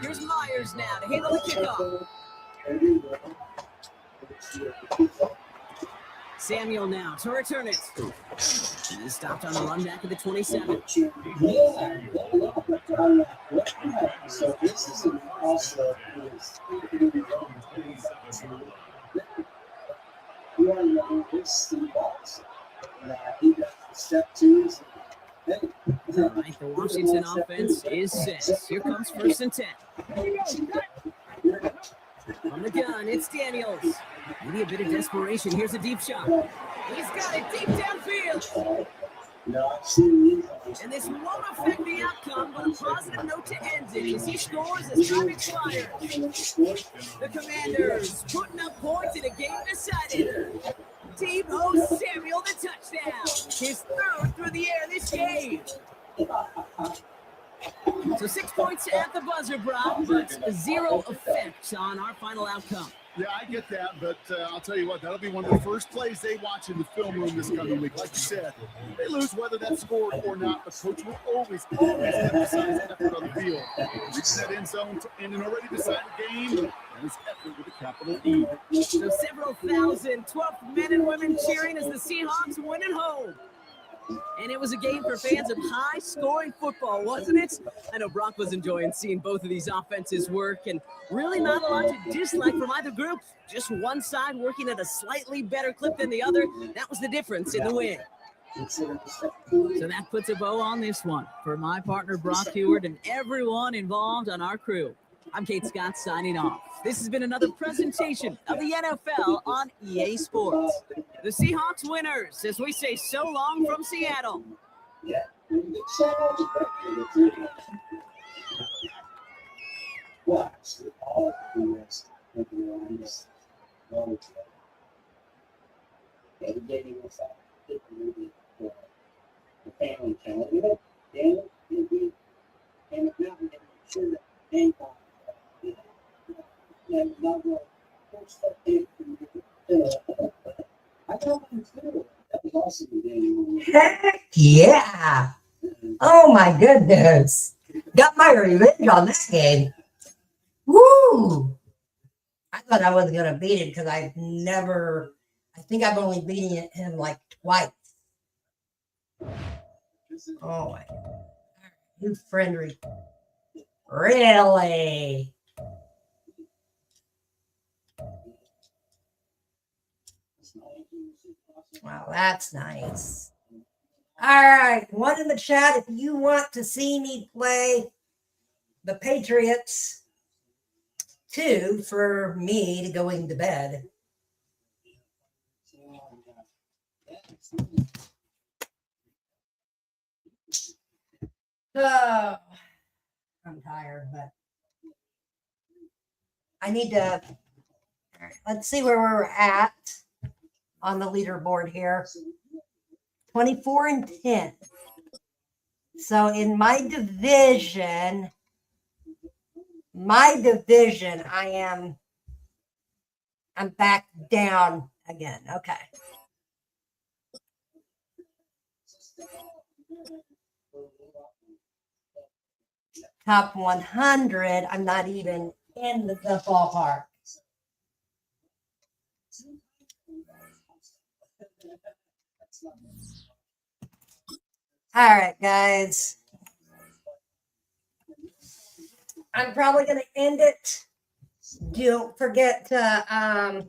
Here's Myers now to handle the kickoff. Samuel now to return it. And he's stopped on the run back of the 27. So this is also you already know this box. He got step 2. All right, the Washington offense is set. Here comes first and 10. From the gun, it's Daniels. Maybe a bit of desperation. Here's a deep shot. He's got it deep downfield. And this won't affect the outcome, but a positive note to end it as he scores as time expires. The Commanders putting up points in a game decided. Team host Samuel the touchdown. His third through the air this game. So 6 points at the buzzer, Brock, but 0 effect on our final outcome. Yeah, I get that, but I'll tell you what, that'll be one of the first plays they watch in the film room this coming week. Like you said, they lose whether that's scored or not, but coach will always emphasize effort on the field. Reach that end zone to end an already decided game, and it's effort with a capital E. So several thousand 12th men and women cheering as the Seahawks win at home. And it was a game for fans of high-scoring football, wasn't it? I know Brock was enjoying seeing both of these offenses work, and really not a lot to dislike from either group. Just one side working at a slightly better clip than the other. That was the difference in the win. So that puts a bow on this one. For my partner, Brock Heward, and everyone involved on our crew, I'm Kate Scott signing off. This has been another presentation of the NFL on EA Sports. The Seahawks winners, as we say so long from Seattle. Heck yeah. Oh my goodness. Got my revenge on that game. Woo. I thought I wasn't going to beat him because I think I've only beaten him like twice. Oh my God. You friendly. Really? Wow, that's nice. All right, one in the chat if you want to see me play the Patriots, two for me to going to bed. So, I'm tired, but I need to, all right, let's see where we're at on the leaderboard here. 24-10. So in my division, I'm back down again. Okay. Top 100, I'm not even in the ballpark. All right, guys. I'm probably going to end it. Don't forget to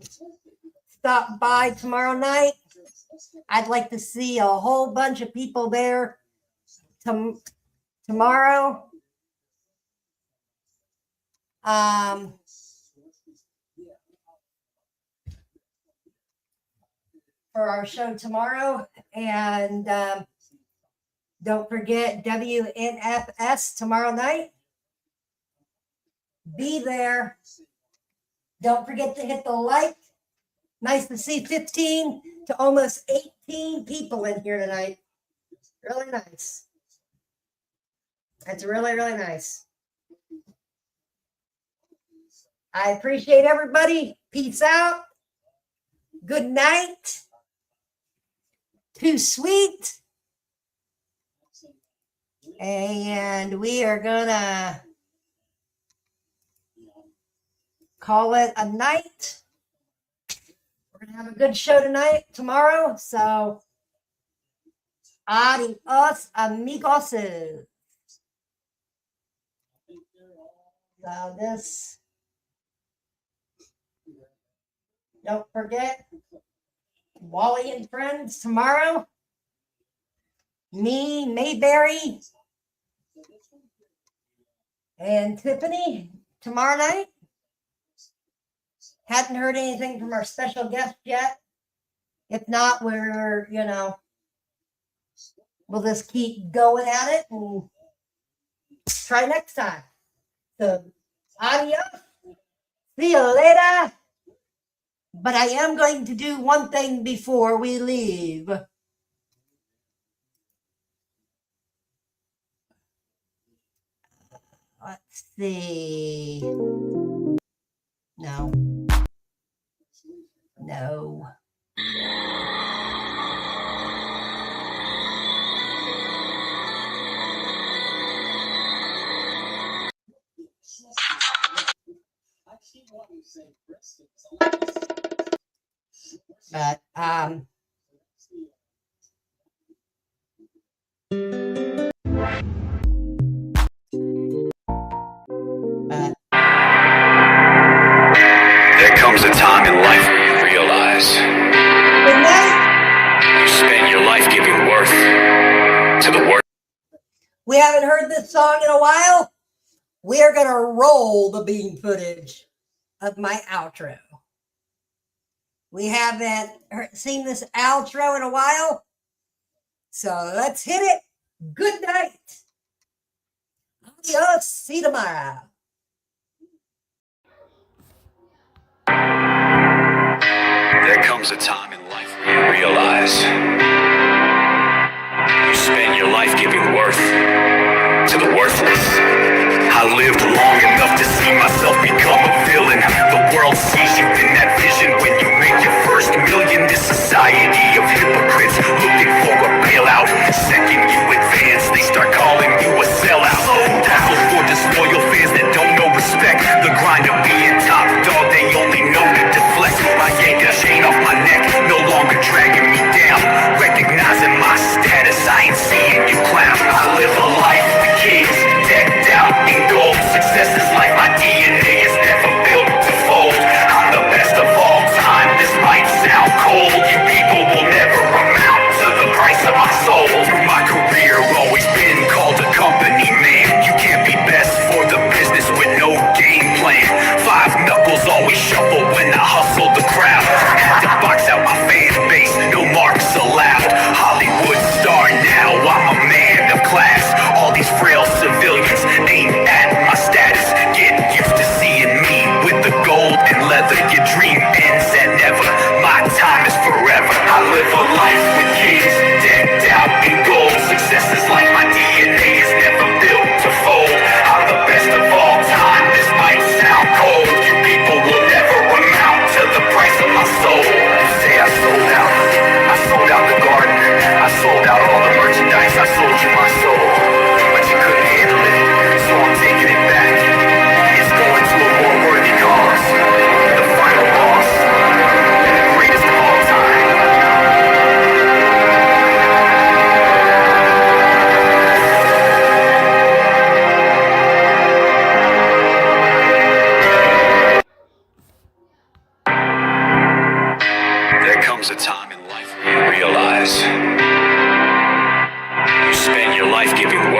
stop by tomorrow night. I'd like to see a whole bunch of people there tomorrow. For our show tomorrow. And don't forget WNFS tomorrow night. Be there. Don't forget to hit the like. Nice to see 15 to almost 18 people in here tonight. Really nice. That's really, really nice. I appreciate everybody. Peace out. Good night. Too sweet. And we are gonna call it a night. We're gonna have a good show tomorrow. So adios, amigos. So this, don't forget, Wally and friends tomorrow. Me, Mayberry, and Tiffany tomorrow night. Hadn't heard anything from our special guest yet. If not, we'll just keep going at it and try next time. So, adios. See you later. But I am going to do one thing before we leave. Let's see. No. But there comes a time in life where you realize you spend your life giving worth to the work. We haven't heard this song in a while. We are going to roll the bean footage of my outro. We haven't seen this outro in a while. So let's hit it. Good night. Adios. See you tomorrow. There comes a time in life where you realize you spend your life giving worth to the worthless. I lived long enough to see myself become a villain. The world sees you in that vision when you make your first million. This society of hypocrites looking for a bailout. Second you advance, they start calling you a sellout. Tackle for disloyal fans that don't know respect. The grind of being top dog, they only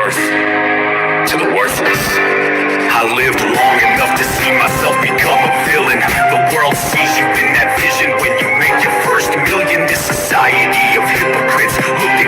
worth to the worthless. I lived long enough to see myself become a villain. The world sees you in that vision when you make your first million. This society of hypocrites look